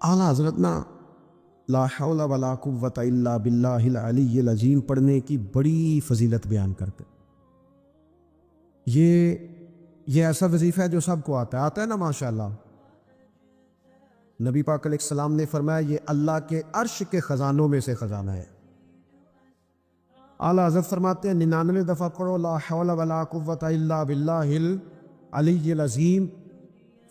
اعلیٰ حضرت نا لا حول ولا قوت الا باللہ العلی العظیم پڑھنے کی بڑی فضیلت بیان کرتے۔ یہ ایسا وظیفہ ہے جو سب کو آتا ہے نا ماشاءاللہ۔ نبی پاک علیہ السلام نے فرمایا یہ اللہ کے عرش کے خزانوں میں سے خزانہ ہے۔ اعلیٰ حضرت فرماتے ہیں 99 دفعہ پڑھو لا حول ولا قوت الا باللہ العلی العظیم،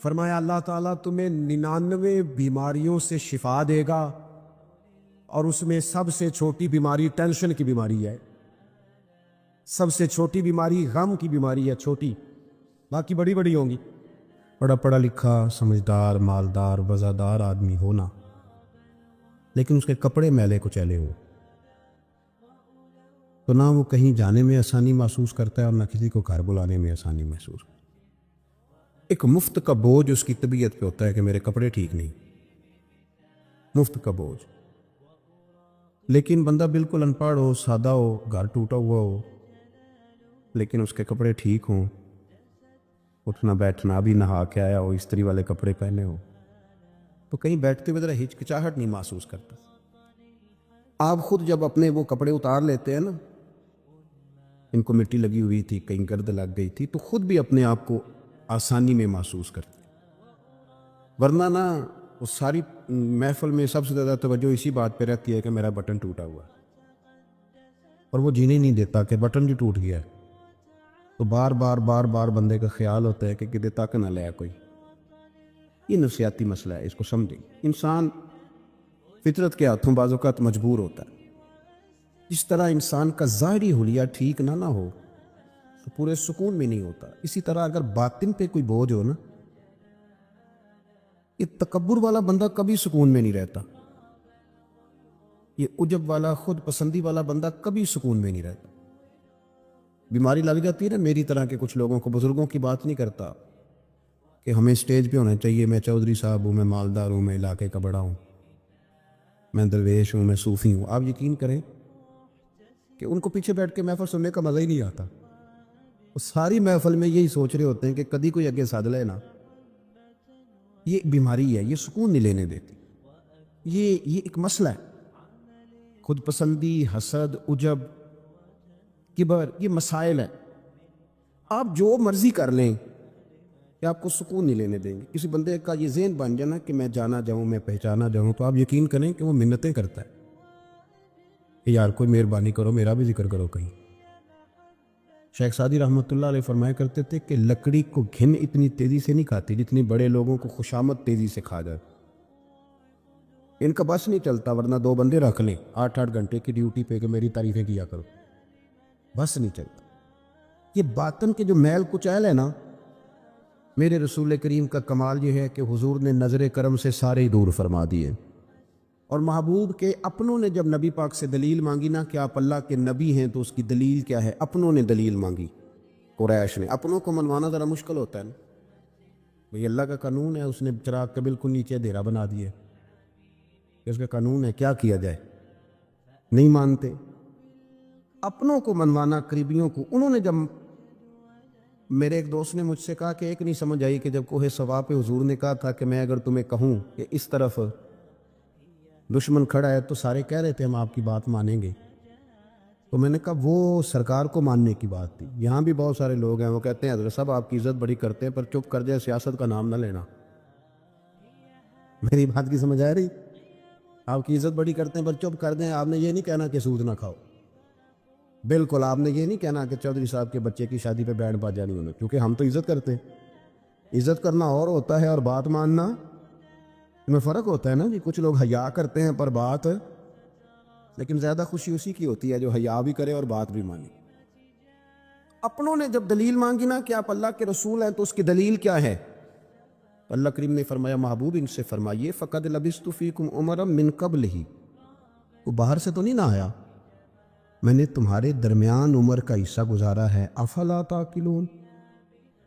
فرمایا اللہ تعالیٰ تمہیں 99 بیماریوں سے شفا دے گا، اور اس میں سب سے چھوٹی بیماری ٹینشن کی بیماری ہے، سب سے چھوٹی بیماری غم کی بیماری ہے، چھوٹی، باقی بڑی بڑی ہوں گی۔ پڑھا لکھا سمجھدار مالدار وزادار آدمی ہونا، لیکن اس کے کپڑے میلے کچیلے ہو تو نہ وہ کہیں جانے میں آسانی محسوس کرتا ہے اور نہ کسی کو گھر بلانے میں آسانی محسوس۔ ایک مفت کا بوجھ اس کی طبیعت پہ ہوتا ہے کہ میرے کپڑے ٹھیک نہیں، مفت کا بوجھ۔ لیکن بندہ بالکل ان پڑھ ہو، سادہ ہو، گھر ٹوٹا ہوا ہو، لیکن اس کے کپڑے ٹھیک ہوں، اٹھنا بیٹھنا بھی نہا کے آیا ہو، استری والے کپڑے پہنے ہو، تو کہیں بیٹھتے ہوئے ذرا ہچکچاہٹ نہیں محسوس کرتا۔ آپ خود جب اپنے وہ کپڑے اتار لیتے ہیں نا، ان کو مٹی لگی ہوئی تھی، کہیں گرد لگ گئی تھی، تو خود بھی اپنے آپ کو آسانی میں محسوس کرتے ہیں۔ ورنہ نا وہ ساری محفل میں سب سے زیادہ توجہ اسی بات پہ رہتی ہے کہ میرا بٹن ٹوٹا ہوا ہے، اور وہ جینے نہیں دیتا کہ بٹن جو ٹوٹ گیا ہے، تو بار بار بندے کا خیال ہوتا ہے کہ کدے تک نہ لیا کوئی۔ یہ نفسیاتی مسئلہ ہے، اس کو سمجھیں۔ انسان فطرت کے ہاتھوں بعض اوقات مجبور ہوتا ہے۔ جس طرح انسان کا ظاہری حلیہ ٹھیک نہ ہو تو پورے سکون میں نہیں ہوتا، اسی طرح اگر باطن پہ کوئی بوجھ ہو نا، یہ تکبر والا بندہ کبھی سکون میں نہیں رہتا، یہ عجب والا خود پسندی والا بندہ کبھی سکون میں نہیں رہتا۔ بیماری لگ جاتی ہے نا میری طرح کے کچھ لوگوں کو، بزرگوں کی بات نہیں کرتا کہ ہمیں اسٹیج پہ ہونا چاہیے، میں چودھری صاحب ہوں، میں مالدار ہوں، میں علاقے کا بڑا ہوں، میں درویش ہوں، میں صوفی ہوں۔ آپ یقین کریں کہ ان کو پیچھے بیٹھ کے محفل سننے کا مزہ ہی نہیں آتا، وہ ساری محفل میں یہی سوچ رہے ہوتے ہیں کہ کدی کوئی اگے ساتھ لے نا۔ یہ بیماری ہے، یہ سکون نہیں لینے دیتی، یہ ایک مسئلہ ہے۔ خود پسندی، حسد، عجب، کبر، یہ مسائل ہیں۔ آپ جو مرضی کر لیں کہ آپ کو سکون نہیں لینے دیں گے۔ کسی بندے کا یہ ذہن بن جانا کہ میں جانا جاؤں، میں پہچانا جاؤں، تو آپ یقین کریں کہ وہ منتیں کرتا ہے کہ یار کوئی مہربانی کرو، میرا بھی ذکر کرو کہیں۔ شیخ سعدی رحمۃ اللہ علیہ فرمایا کرتے تھے کہ لکڑی کو گھن اتنی تیزی سے نہیں کھاتی جتنی بڑے لوگوں کو خوشامد تیزی سے کھا جائے۔ ان کا بس نہیں چلتا، ورنہ 2 بندے رکھ لیں 8 گھنٹے کی ڈیوٹی پہ کہ میری تعریفیں کیا کرو، بس نہیں چلتا۔ یہ باطن کے جو میل کچیل ہے نا، میرے رسول کریم کا کمال یہ ہے کہ حضور نے نظر کرم سے سارے ہی دور فرما دیے، اور محبوب کے اپنوں نے جب نبی پاک سے دلیل مانگی نا کہ آپ اللہ کے نبی ہیں تو اس کی دلیل کیا ہے، اپنوں نے دلیل مانگی، قریش نے۔ اپنوں کو منوانا ذرا مشکل ہوتا ہے نا، بھئی اللہ کا قانون ہے، اس نے چراغ کے بالکل نیچے اندھیرا بنا دیا، اس کا قانون ہے، کیا کیا جائے، نہیں مانتے۔ اپنوں کو منوانا، قریبیوں کو، انہوں نے جب، میرے ایک دوست نے مجھ سے کہا کہ ایک نہیں سمجھ آئی کہ جب کوہ صفا پہ حضور نے کہا تھا کہ میں اگر تمہیں کہوں کہ اس طرف دشمن کھڑا ہے تو سارے کہہ رہے تھے ہم آپ کی بات مانیں گے، تو میں نے کہا وہ سرکار کو ماننے کی بات تھی۔ یہاں بھی بہت سارے لوگ ہیں وہ کہتے ہیں حضرت صاحب آپ کی عزت بڑی کرتے ہیں پر چپ کر جائے، سیاست کا نام نہ لینا۔ میری بات کی سمجھ آ رہی؟ آپ کی عزت بڑی کرتے ہیں پر چپ کر دیں۔ آپ نے یہ نہیں کہنا کہ سود نہ کھاؤ، بالکل آپ نے یہ نہیں کہنا کہ چودھری صاحب کے بچے کی شادی پہ بینڈ باجا نہیں ہونا، کیونکہ ہم تو عزت کرتے ہیں۔ عزت کرنا اور ہوتا ہے اور بات ماننا میں فرق ہوتا ہے نا جی۔ کچھ لوگ حیا کرتے ہیں پر بات، لیکن زیادہ خوشی اسی کی ہوتی ہے جو حیا بھی کرے اور بات بھی مانے۔ اپنوں نے جب دلیل مانگی نا کہ آپ اللہ کے رسول ہیں تو اس کی دلیل کیا ہے، اللہ کریم نے فرمایا محبوب ان سے فرمائیے فقد لبثت فیکم عمرا من قبلہ، وہ باہر سے تو نہیں نہ آیا، میں نے تمہارے درمیان عمر کا حصہ گزارا ہے، افلا تعقلون،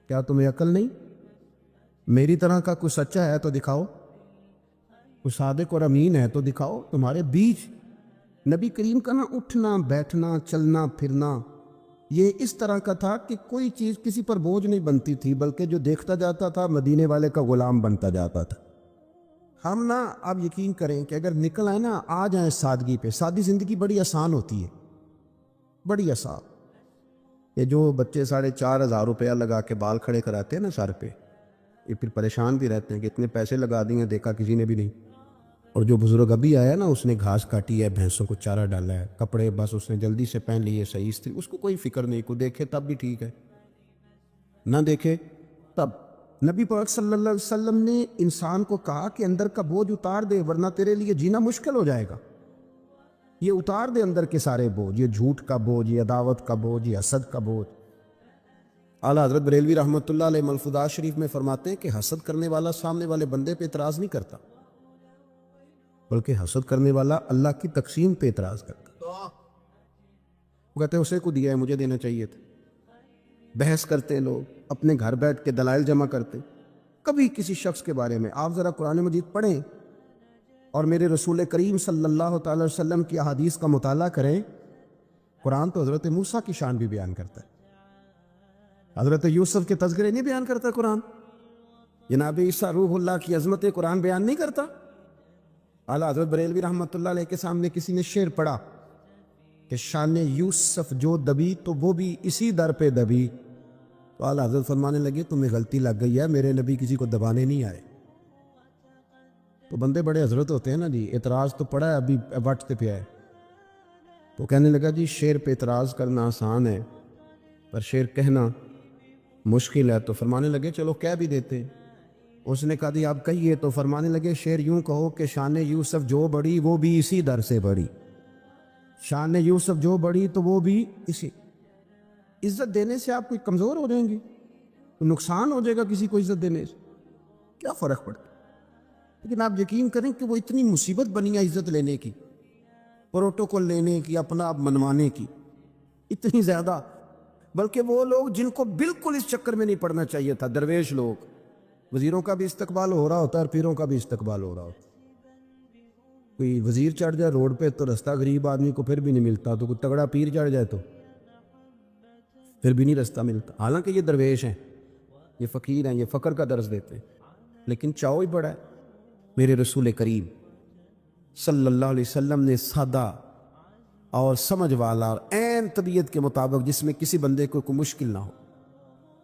کیا تمہیں عقل نہیں؟ میری طرح کا کوئی سچا ہے تو دکھاؤ، کوئی صادق اور امین ہے تو دکھاؤ۔ تمہارے بیچ نبی کریم کا نا اٹھنا بیٹھنا چلنا پھرنا یہ اس طرح کا تھا کہ کوئی چیز کسی پر بوجھ نہیں بنتی تھی، بلکہ جو دیکھتا جاتا تھا مدینے والے کا غلام بنتا جاتا تھا۔ ہم نا آپ یقین کریں کہ اگر نکل آئے نا آ جائیں سادگی پہ، سادی زندگی بڑی آسان ہوتی ہے، بڑی آسان۔ یہ جو بچے 4,500 روپیہ لگا کے بال کھڑے کراتے ہیں نا سر پہ، یہ پھر پریشان بھی رہتے ہیں کہ اتنے پیسے لگا دیے دیکھا کسی نے بھی نہیں۔ اور جو بزرگ ابھی آیا نا، اس نے گھاس کاٹی ہے، بھینسوں کو چارہ ڈالا ہے، کپڑے بس اس نے جلدی سے پہن لیے صحیح استری، اس کو کوئی فکر نہیں، کو دیکھے تب بھی ٹھیک ہے، نہ دیکھے تب۔ نبی پاک صلی اللہ علیہ وسلم نے انسان کو کہا کہ اندر کا بوجھ اتار دے ورنہ تیرے لیے جینا مشکل ہو جائے گا۔ یہ اتار دے اندر کے سارے بوجھ، یہ جھوٹ کا بوجھ، یہ عداوت کا بوجھ، یہ حسد کا بوجھ۔ اعلیٰ حضرت بریلوی رحمۃ اللہ علیہ ملفوظات شریف میں فرماتے ہیں کہ حسد کرنے والا سامنے والے بندے پہ اعتراض نہیں کرتا، بلکہ حسد کرنے والا اللہ کی تقسیم پہ اعتراض کرتا۔ وہ کہتے ہیں اسے کو دیا ہے، مجھے دینا چاہیے تھا۔ بحث کرتے ہیں لوگ، اپنے گھر بیٹھ کے دلائل جمع کرتے، کبھی کسی شخص کے بارے میں۔ آپ ذرا قرآن مجید پڑھیں اور میرے رسول کریم صلی اللہ تعالی وسلم کی احادیث کا مطالعہ کریں۔ قرآن تو حضرت موسیٰ کی شان بھی بیان کرتا ہے، حضرت یوسف کے تذکرے نہیں بیان کرتا قرآن، جناب عیسیٰ روح اللہ کی عظمت قرآن بیان نہیں کرتا۔ اعلیٰ حضرت بریلوی رحمۃ اللہ علیہ کے سامنے کسی نے شعر پڑھا کہ شان یوسف جو دبی تو وہ بھی اسی در پہ دبی، تو اعلیٰ حضرت فرمانے لگے تمہیں غلطی لگ گئی ہے، میرے نبی کسی کو دبانے نہیں آئے۔ تو بندے بڑے حضرت ہوتے ہیں نا جی، اعتراض تو پڑا ہے ابھی وقت پہ ہے، تو کہنے لگا جی شعر پہ اعتراض کرنا آسان ہے پر شعر کہنا مشکل ہے، تو فرمانے لگے چلو کہہ بھی دیتے ہیں۔ اس نے کہا جی آپ کہیے، تو فرمانے لگے شعر یوں کہو کہ شان یوسف جو بڑی وہ بھی اسی در سے بڑی، شان یوسف جو بڑی تو وہ بھی اسی۔ عزت دینے سے آپ کوئی کمزور ہو جائیں گے؟ تو نقصان ہو جائے گا کسی کو عزت دینے سے، کیا فرق پڑتا؟ لیکن آپ یقین کریں کہ وہ اتنی مصیبت بنی ہے عزت لینے کی، پروٹوکول لینے کی، اپنا آپ منوانے کی، اتنی زیادہ، بلکہ وہ لوگ جن کو بالکل اس چکر میں نہیں پڑنا چاہیے تھا، درویش لوگ، وزیروں کا بھی استقبال ہو رہا ہوتا ہے اور پیروں کا بھی استقبال ہو رہا ہوتا ہے۔ کوئی وزیر چڑھ جائے روڈ پہ تو رستہ غریب آدمی کو پھر بھی نہیں ملتا، تو کوئی تگڑا پیر چڑھ جائے تو پھر بھی نہیں رستہ ملتا، حالانکہ یہ درویش ہیں، یہ فقیر ہیں، یہ فقر کا درس دیتے ہیں، لیکن چاؤ ہی بڑا ہے۔ میرے رسول کریم صلی اللہ علیہ وسلم نے سادہ اور سمجھ والا اور عین طبیعت کے مطابق، جس میں کسی بندے کو کوئی مشکل نہ ہو۔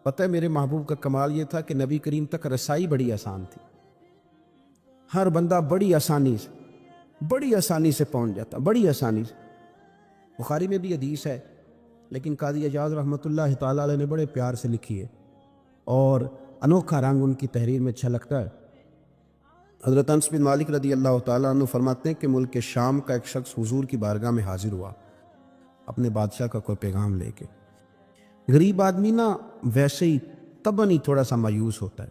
پتہ ہے میرے محبوب کا کمال یہ تھا کہ نبی کریم تک رسائی بڑی آسان تھی، ہر بندہ بڑی آسانی سے پہنچ جاتا، بڑی آسانی سے۔ بخاری میں بھی حدیث ہے، لیکن قاضی اعجاز رحمۃ اللہ تعالیٰ علیہ نے بڑے پیار سے لکھی ہے اور انوکھا رنگ ان کی تحریر میں اچھا لگتا ہے۔ حضرت انس بن مالک رضی اللہ تعالیٰ عنہ فرماتے ہیں کہ ملک شام کا ایک شخص حضور کی بارگاہ میں حاضر ہوا اپنے بادشاہ کا کوئی پیغام لے کے۔ غریب آدمی نا ویسے ہی طبعاً ہی تھوڑا سا مایوس ہوتا ہے،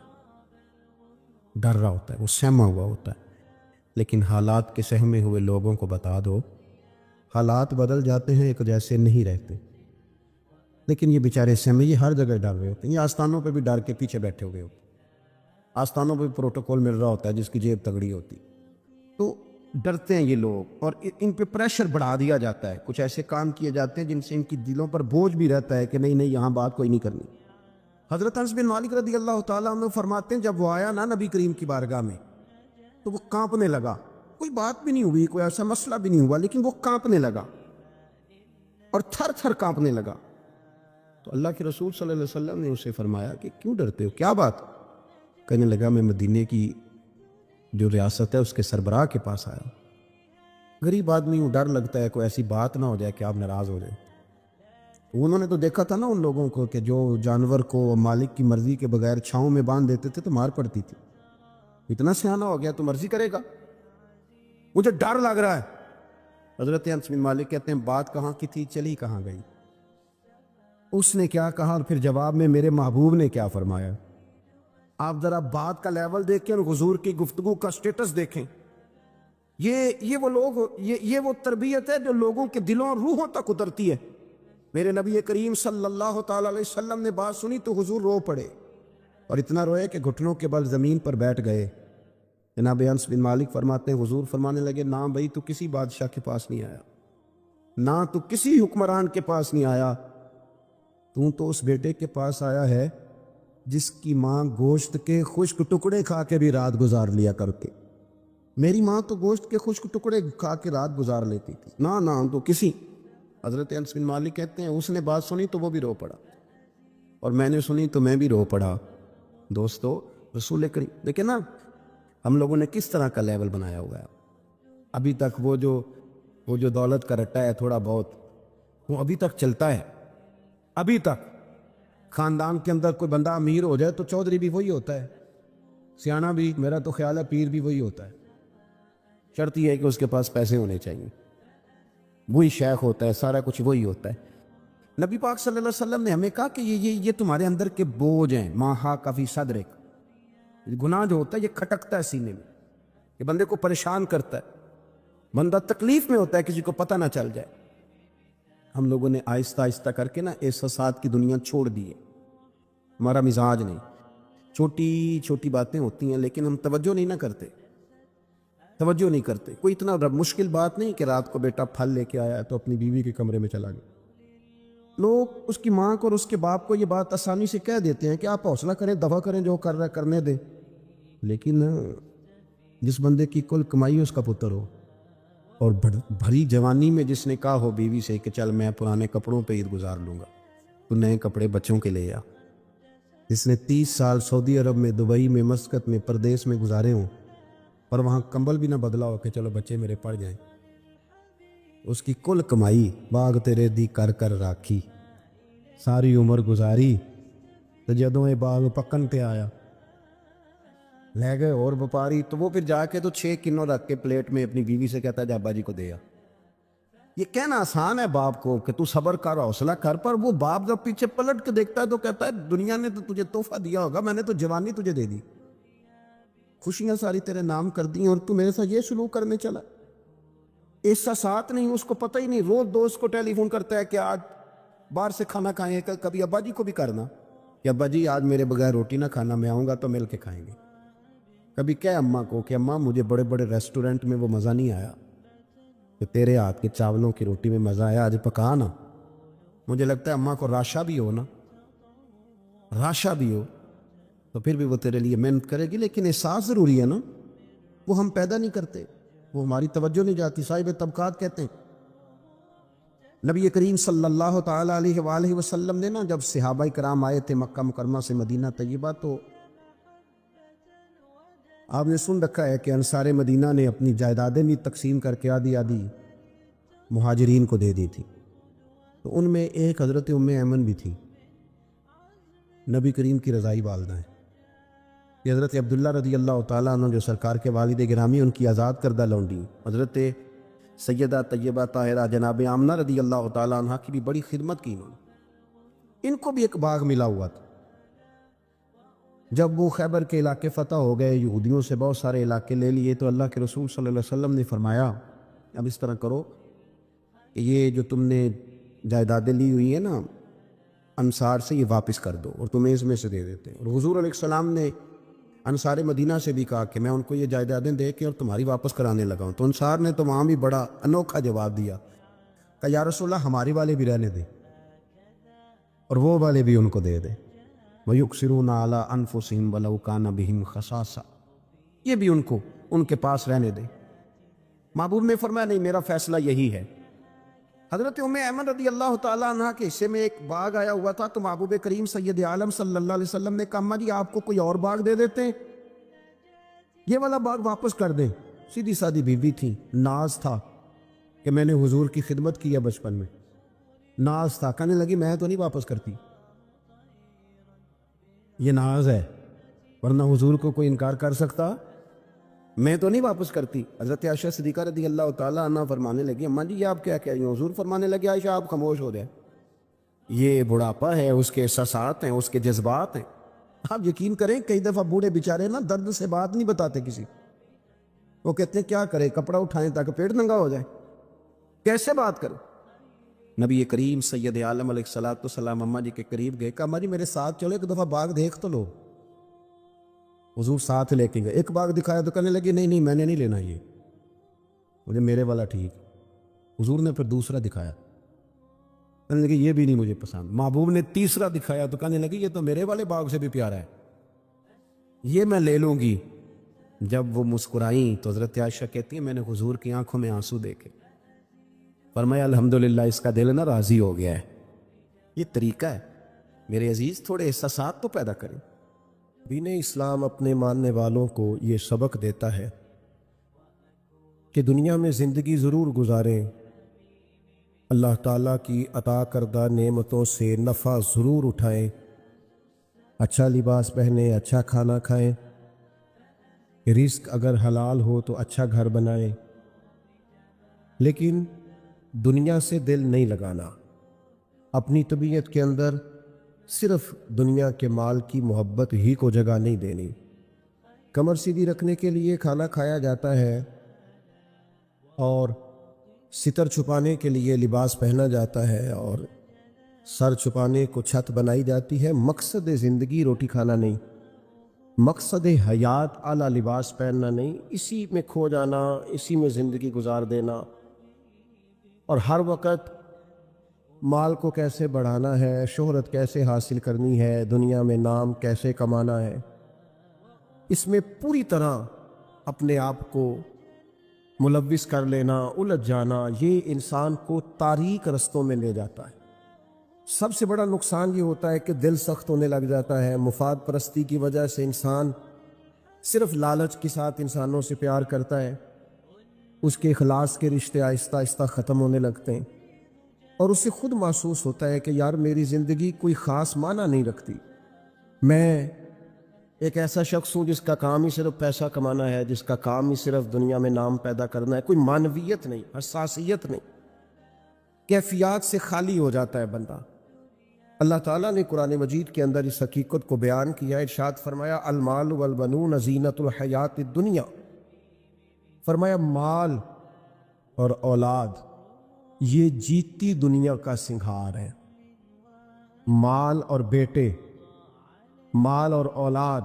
ڈر رہا ہوتا ہے، وہ سہما ہوا ہوتا ہے، لیکن حالات کے سہمے ہوئے لوگوں کو بتا دو، حالات بدل جاتے ہیں، ایک جیسے نہیں رہتے۔ لیکن یہ بیچارے سہمے، یہ ہر جگہ ڈر رہے ہوتے ہیں، یہ آستانوں پہ بھی ڈر کے پیچھے بیٹھے ہوئے ہوتے ہیں، آستانوں پہ پروٹوکول مل رہا ہوتا ہے جس کی جیب تگڑی ہوتی، تو ڈرتے ہیں یہ لوگ، اور ان پہ پریشر بڑھا دیا جاتا ہے، کچھ ایسے کام کیے جاتے ہیں جن سے ان کی دلوں پر بوجھ بھی رہتا ہے کہ نہیں یہاں بات کوئی نہیں کرنی۔ حضرت انس بن مالک رضی اللہ تعالیٰ عنہ فرماتے ہیں جب وہ آیا نا نبی کریم کی بارگاہ میں تو وہ کانپنے لگا، کوئی بات بھی نہیں ہوئی، کوئی ایسا مسئلہ بھی نہیں ہوا، لیکن وہ کانپنے لگا اور تھر تھر کانپنے لگا۔ تو اللہ کے رسول صلی اللہ علیہ وسلم نے اسے فرمایا کہ کیوں ڈرتے ہو، کیا بات؟ کہنے لگا میں مدینے کی جو ریاست ہے اس کے سربراہ کے پاس آیا، غریب آدمی ہوں، ڈر لگتا ہے کوئی ایسی بات نہ ہو جائے کہ آپ ناراض ہو جائیں۔ انہوں نے تو دیکھا تھا نا ان لوگوں کو کہ جو جانور کو مالک کی مرضی کے بغیر چھاؤں میں باندھ دیتے تھے تو مار پڑتی تھی، اتنا سیانہ ہو گیا تو مرضی کرے گا، مجھے ڈر لگ رہا ہے۔ حضرت انس بن مالک کہتے ہیں بات کہاں کی تھی، چلی کہاں گئی؟ اس نے کیا کہا اور پھر جواب میں میرے محبوب نے کیا فرمایا؟ آپ ذرا بات کا لیول دیکھیں اور حضور کی گفتگو کا سٹیٹس دیکھیں۔ یہ وہ لوگ، یہ وہ تربیت ہے جو لوگوں کے دلوں اور روحوں تک اترتی ہے۔ میرے نبی کریم صلی اللہ تعالی علیہ وسلم نے بات سنی تو حضور رو پڑے، اور اتنا روئے کہ گھٹنوں کے بل زمین پر بیٹھ گئے۔ جناب انس بن مالک فرماتے ہیں حضور فرمانے لگے نہ بھائی تو کسی بادشاہ کے پاس نہیں آیا، نہ تو کسی حکمران کے پاس نہیں آیا، تو اس بیٹے کے پاس آیا ہے جس کی ماں گوشت کے خشک ٹکڑے کھا کے بھی رات گزار لیا کرتے، میری ماں تو گوشت کے خشک ٹکڑے کھا کے رات گزار لیتی تھی، نہ تو کسی. حضرت انس بن مالک کہتے ہیں اس نے بات سنی تو وہ بھی رو پڑا، اور میں نے سنی تو میں بھی رو پڑا. دوستو، رسول کریم دیکھیں نا ہم لوگوں نے کس طرح کا لیول بنایا ہوا ہے. ابھی تک وہ جو دولت کا رٹا ہے تھوڑا بہت، وہ ابھی تک چلتا ہے. ابھی تک خاندان کے اندر کوئی بندہ امیر ہو جائے تو چودھری بھی وہی ہوتا ہے، سیانہ بھی، میرا تو خیال ہے پیر بھی وہی ہوتا ہے. شرط یہ ہے کہ اس کے پاس پیسے ہونے چاہیے. وہی شیخ ہوتا ہے، سارا کچھ وہی ہوتا ہے. نبی پاک صلی اللہ علیہ وسلم نے ہمیں کہا کہ یہ تمہارے اندر کے بوجھ ہیں. ماہا کفی صدرک، گناہ جو ہوتا ہے یہ کھٹکتا ہے سینے میں، یہ بندے کو پریشان کرتا ہے، بندہ تکلیف میں ہوتا ہے کسی کو پتہ نہ چل جائے. ہم لوگوں نے آہستہ آہستہ کر کے نا احساسات کی دنیا چھوڑ دی ہے. ہمارا مزاج نہیں. چھوٹی چھوٹی باتیں ہوتی ہیں لیکن ہم توجہ نہیں کرتے. کوئی اتنا مشکل بات نہیں کہ رات کو بیٹا پھل لے کے آیا تو اپنی بیوی کے کمرے میں چلا گیا. لوگ اس کی ماں کو اور اس کے باپ کو یہ بات آسانی سے کہہ دیتے ہیں کہ آپ حوصلہ کریں، دفع کریں، جو کر رہا ہے کرنے دیں. لیکن جس بندے کی کل کمائی اس کا پتر ہو، اور بھری جوانی میں جس نے کہا ہو بیوی سے کہ چل میں پرانے کپڑوں پہ عید گزار لوں گا، تو نئے کپڑے بچوں کے لے آ. جس نے 30 سال سعودی عرب میں، دبئی میں، مسقط میں، پردیس میں گزارے ہوں، اور وہاں کمبل بھی نہ بدلا ہو کہ چلو بچے میرے پڑھ جائیں، اس کی کل کمائی باغ تیرے دی کر کر راکھی، ساری عمر گزاری، تو جدوں یہ باغ پکن پہ آیا لے گئے اور وپاری، تو وہ پھر جا کے تو 6 کنو رکھ کے پلیٹ میں اپنی بیوی سے کہتا ہے جا ابا جی کو دے آ. یہ کہنا آسان ہے باپ کو کہ تو صبر کر، حوصلہ کر، پر وہ باپ جب پیچھے پلٹ کے دیکھتا ہے تو کہتا ہے دنیا نے تو تجھے تحفہ دیا ہوگا، میں نے تو جوانی تجھے دے دی، خوشیاں ساری تیرے نام کر دی، اور تو میرے ساتھ یہ سلوک کرنے چلا. احساسات نہیں، اس کو پتہ ہی نہیں. روز دوست کو ٹیلی فون کرتا ہے کہ آج باہر سے کھانا کھائیں. کبھی ابا جی کو بھی کرنا کہ ابا جی آج میرے بغیر روٹی نہ کھانا، میں آؤں گا تو مل کے کھائیں گے. کبھی کہہ اماں کو کہ اماں مجھے بڑے بڑے ریسٹورنٹ میں وہ مزہ نہیں آیا کہ تیرے ہاتھ کے چاولوں کی روٹی میں مزہ آیا، آج پکا نا. مجھے لگتا ہے اماں کو راشا بھی ہو نا، راشا بھی ہو تو پھر بھی وہ تیرے لیے محنت کرے گی. لیکن احساس ضروری ہے نا، وہ ہم پیدا نہیں کرتے، وہ ہماری توجہ نہیں جاتی. صاحب طبقات کہتے ہیں نبی کریم صلی اللہ تعالیٰ علیہ وآلہ وسلم نے نا جب صحابہ کرام آئے تھے مکہ مکرمہ سے مدینہ طیبہ، تو آپ نے سن رکھا ہے کہ انصار مدینہ نے اپنی جائیدادیں بھی تقسیم کر کے آدھی آدھی مہاجرین کو دے دی تھی. تو ان میں ایک حضرت ام ایمن بھی تھی، نبی کریم کی رضائی والدہ ہیں. یہ حضرت عبداللہ رضی اللہ تعالیٰ عنہ جو سرکار کے والد گرامی، ان کی آزاد کردہ لونڈی حضرت سیدہ طیبہ طاہرہ جناب آمنہ رضی اللہ تعالیٰ عنہ کی بھی بڑی خدمت کی انہوں نے. ان کو بھی ایک باغ ملا ہوا تھا. جب وہ خیبر کے علاقے فتح ہو گئے، یہودیوں سے بہت سارے علاقے لے لیے، تو اللہ کے رسول صلی اللہ علیہ وسلم نے فرمایا اب اس طرح کرو کہ یہ جو تم نے جائیدادیں لی ہوئی ہیں نا انصار سے، یہ واپس کر دو اور تمہیں اس میں سے دے دیتے ہیں. اور حضور علیہ السلام نے انصار مدینہ سے بھی کہا کہ میں ان کو یہ جائیدادیں دے کے اور تمہاری واپس کرانے لگا ہوں. تو انصار نے تو وہاں بھی بڑا انوکھا جواب دیا کہ یا رسول اللہ ہمارے والے بھی رہنے دیں اور وہ والے بھی ان کو دے دیں. وَيُكْسِرُونَ عَلَىٰ أَنفُسِهِمْ وَلَوْ كَانَ بِهِمْ خَصَاصَةٌ، یہ بھی ان کے پاس رہنے دیں. محبوب نے فرمایا نہیں، میرا فیصلہ یہی ہے. حضرت ام ایمن رضی اللہ تعالیٰ عنہ کے حصے میں ایک باغ آیا ہوا تھا، تو محبوب کریم سید عالم صلی اللہ علیہ وسلم نے کہا اماں جی آپ کو کوئی اور باغ دے دیتے ہیں، یہ والا باغ واپس کر دیں. سیدھی سادی بیوی تھی، ناز تھا کہ میں نے حضور کی خدمت کی ہے بچپن میں، ناز تھا. کہنے لگی میں تو نہیں واپس کرتی، یہ ناز ہے، ورنہ حضور کو کوئی انکار کر سکتا؟ میں تو نہیں واپس کرتی. حضرت عائشہ صدیقہ رضی اللہ تعالیٰ عنہ فرمانے لگی اماں جی یہ آپ کیا کہہ رہی ہیں؟ حضور فرمانے لگے عائشہ آپ خاموش ہو جائیں، یہ بڑھاپا ہے، اس کے احساسات ہیں، اس کے جذبات ہیں. آپ یقین کریں کئی دفعہ بوڑھے بیچارے نا درد سے بات نہیں بتاتے کسی، وہ کہتے ہیں کیا کرے، کپڑا اٹھائیں تاکہ پیٹ ننگا ہو جائے، کیسے بات کریں. نبی کریم سید عالم علیہ الصلوۃ والسلام اماں جی کے قریب گئے، کہا اماں جی میرے ساتھ چلو ایک دفعہ باغ دیکھ تو لو. حضور ساتھ لے کے گئے، ایک باغ دکھایا تو کہنے لگی نہیں میں نے نہیں لینا، یہ مجھے میرے والا ٹھیک. حضور نے پھر دوسرا دکھایا، کہنے لگی یہ بھی نہیں مجھے پسند. محبوب نے تیسرا دکھایا تو کہنے لگی یہ تو میرے والے باغ سے بھی پیارا ہے، یہ میں لے لوں گی. جب وہ مسکرائیں تو حضرت عائشہ کہتی ہیں میں نے حضور کی آنکھوں میں آنسو دیکھے، فرمایا الحمدللہ اس کا دل نا راضی ہو گیا ہے۔ یہ طریقہ ہے میرے عزیز، تھوڑے احساسات تو پیدا کریں۔ دین اسلام اپنے ماننے والوں کو یہ سبق دیتا ہے کہ دنیا میں زندگی ضرور گزاریں، اللہ تعالیٰ کی عطا کردہ نعمتوں سے نفع ضرور اٹھائیں، اچھا لباس پہنیں، اچھا کھانا کھائیں، رزق اگر حلال ہو تو اچھا گھر بنائیں، لیکن دنیا سے دل نہیں لگانا، اپنی طبیعت کے اندر صرف دنیا کے مال کی محبت ہی کو جگہ نہیں دینی۔ کمر سیدھی رکھنے کے لیے کھانا کھایا جاتا ہے اور ستر چھپانے کے لیے لباس پہنا جاتا ہے اور سر چھپانے کو چھت بنائی جاتی ہے۔ مقصد زندگی روٹی کھانا نہیں، مقصد حیات اعلیٰ لباس پہننا نہیں، اسی میں کھو جانا، اسی میں زندگی گزار دینا، اور ہر وقت مال کو کیسے بڑھانا ہے، شہرت کیسے حاصل کرنی ہے، دنیا میں نام کیسے کمانا ہے، اس میں پوری طرح اپنے آپ کو ملوث کر لینا، الجھ جانا، یہ انسان کو تاریک رستوں میں لے جاتا ہے۔ سب سے بڑا نقصان یہ ہوتا ہے کہ دل سخت ہونے لگ جاتا ہے، مفاد پرستی کی وجہ سے انسان صرف لالچ کے ساتھ انسانوں سے پیار کرتا ہے، اس کے اخلاص کے رشتے آہستہ آہستہ ختم ہونے لگتے ہیں، اور اسے خود محسوس ہوتا ہے کہ یار میری زندگی کوئی خاص معنی نہیں رکھتی، میں ایک ایسا شخص ہوں جس کا کام ہی صرف پیسہ کمانا ہے، جس کا کام ہی صرف دنیا میں نام پیدا کرنا ہے، کوئی معنویت نہیں، حساسیت نہیں، کیفیات سے خالی ہو جاتا ہے بندہ۔ اللہ تعالیٰ نے قرآن مجید کے اندر اس حقیقت کو بیان کیا، ارشاد فرمایا المال والبنون زینت الحیات الدنیا، فرمایا مال اور اولاد یہ جیتی دنیا کا سنگھار ہے۔ مال اور بیٹے، مال اور اولاد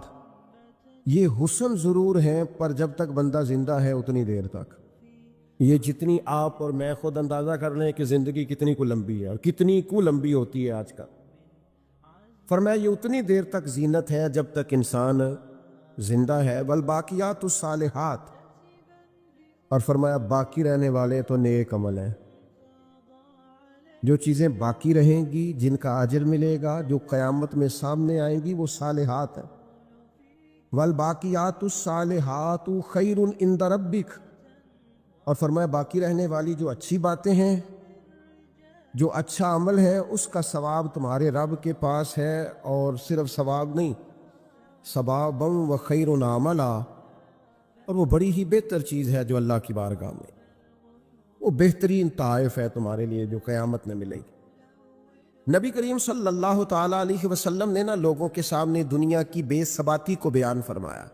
یہ حسن ضرور ہیں، پر جب تک بندہ زندہ ہے اتنی دیر تک، یہ جتنی آپ اور میں خود اندازہ کر لیں کہ زندگی کتنی کو لمبی ہے اور کتنی کو لمبی ہوتی ہے آج کل، فرمایا یہ اتنی دیر تک زینت ہے جب تک انسان زندہ ہے، والباقیات الصالحات، اور فرمایا باقی رہنے والے تو نیک عمل ہیں، جو چیزیں باقی رہیں گی، جن کا اجر ملے گا، جو قیامت میں سامنے آئیں گی، وہ صالحات ہیں۔ والباقیات الصالحات خیر عند ربک، اور فرمایا باقی رہنے والی جو اچھی باتیں ہیں، جو اچھا عمل ہے، اس کا ثواب تمہارے رب کے پاس ہے، اور صرف ثواب نہیں، ثوابا و خیر عملا، اور وہ بڑی ہی بہتر چیز ہے جو اللہ کی بارگاہ میں، وہ بہترین تحائف ہے تمہارے لیے جو قیامت میں ملے گی۔ نبی کریم صلی اللہ تعالیٰ علیہ وسلم نے لوگوں کے سامنے دنیا کی بے ثباتی کو بیان فرمایا۔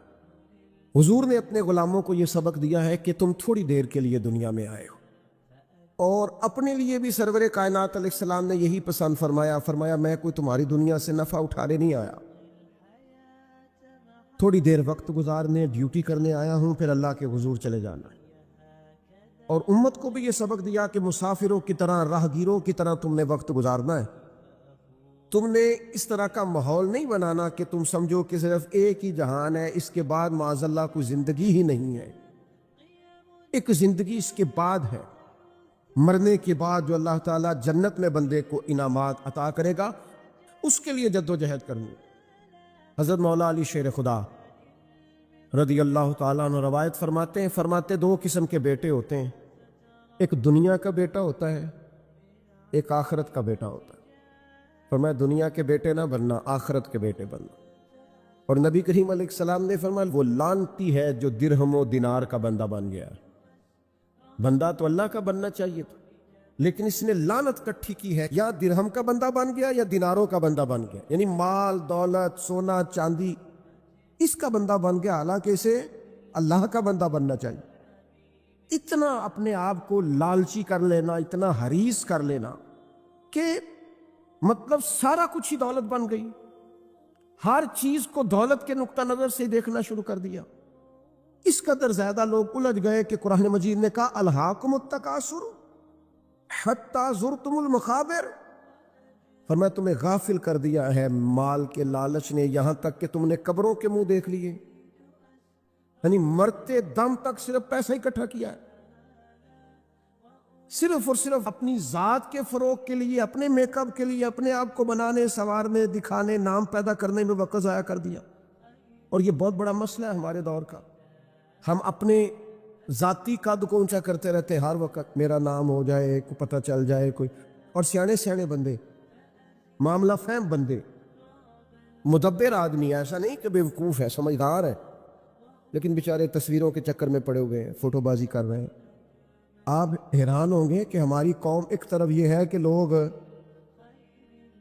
حضور نے اپنے غلاموں کو یہ سبق دیا ہے کہ تم تھوڑی دیر کے لیے دنیا میں آئے ہو، اور اپنے لیے بھی سرور کائنات علیہ السلام نے یہی پسند فرمایا، فرمایا میں کوئی تمہاری دنیا سے نفع اٹھانے نہیں آیا، تھوڑی دیر وقت گزارنے، ڈیوٹی کرنے آیا ہوں، پھر اللہ کے حضور چلے جانا ہے۔ اور امت کو بھی یہ سبق دیا کہ مسافروں کی طرح، راہگیروں کی طرح تم نے وقت گزارنا ہے، تم نے اس طرح کا ماحول نہیں بنانا کہ تم سمجھو کہ صرف ایک ہی جہان ہے، اس کے بعد معاذ اللہ کوئی زندگی ہی نہیں ہے۔ ایک زندگی اس کے بعد ہے، مرنے کے بعد جو اللہ تعالیٰ جنت میں بندے کو انعامات عطا کرے گا، اس کے لیے جد و جہد کرنی۔ حضرت مولا علی شیر خدا رضی اللہ تعالیٰ عنہ روایت فرماتے ہیں، فرماتے دو قسم کے بیٹے ہوتے ہیں، ایک دنیا کا بیٹا ہوتا ہے، ایک آخرت کا بیٹا ہوتا ہے۔ فرمایا دنیا کے بیٹے نہ بننا، آخرت کے بیٹے بننا۔ اور نبی کریم علیہ السلام نے فرمایا وہ لعنتی ہے جو درہم و دینار کا بندہ بن گیا۔ بندہ تو اللہ کا بننا چاہیے تھا، لیکن اس نے لعنت کٹھی کی ہے، یا درہم کا بندہ بن گیا یا دیناروں کا بندہ بن گیا، یعنی مال دولت سونا چاندی اس کا بندہ بن گیا، حالانکہ اسے اللہ کا بندہ بننا چاہیے۔ اتنا اپنے آپ کو لالچی کر لینا، اتنا حریص کر لینا کہ مطلب سارا کچھ ہی دولت بن گئی، ہر چیز کو دولت کے نقطہ نظر سے دیکھنا شروع کر دیا۔ اس قدر زیادہ لوگ الجھ گئے کہ قرآن مجید نے کہا الہاکم التکاثر حتی زرتم المقابر، فرمایا تمہیں غافل کر دیا ہے مال کے لالچ نے، یہاں تک کہ تم نے قبروں کے منہ دیکھ لیے۔ یعنی مرتے دم تک صرف پیسہ اکٹھا کیا ہے، صرف اور صرف اپنی ذات کے فروغ کے لیے، اپنے میک اپ کے لیے، اپنے آپ کو بنانے سنوارنے دکھانے نام پیدا کرنے میں وقت ضائع کر دیا۔ اور یہ بہت بڑا مسئلہ ہے ہمارے دور کا، ہم اپنے ذاتی قد کو اونچا کرتے رہتے ہیں ہر وقت، میرا نام ہو جائے، کو پتہ چل جائے کوئی، اور سیانے سیانے بندے، معاملہ فہم بندے، مدبر آدمی، ایسا نہیں کہ بیوقوف ہے، سمجھدار ہے، لیکن بیچارے تصویروں کے چکر میں پڑے ہوئے ہیں، فوٹو بازی کر رہے ہیں۔ آپ حیران ہوں گے کہ ہماری قوم ایک طرف یہ ہے کہ لوگ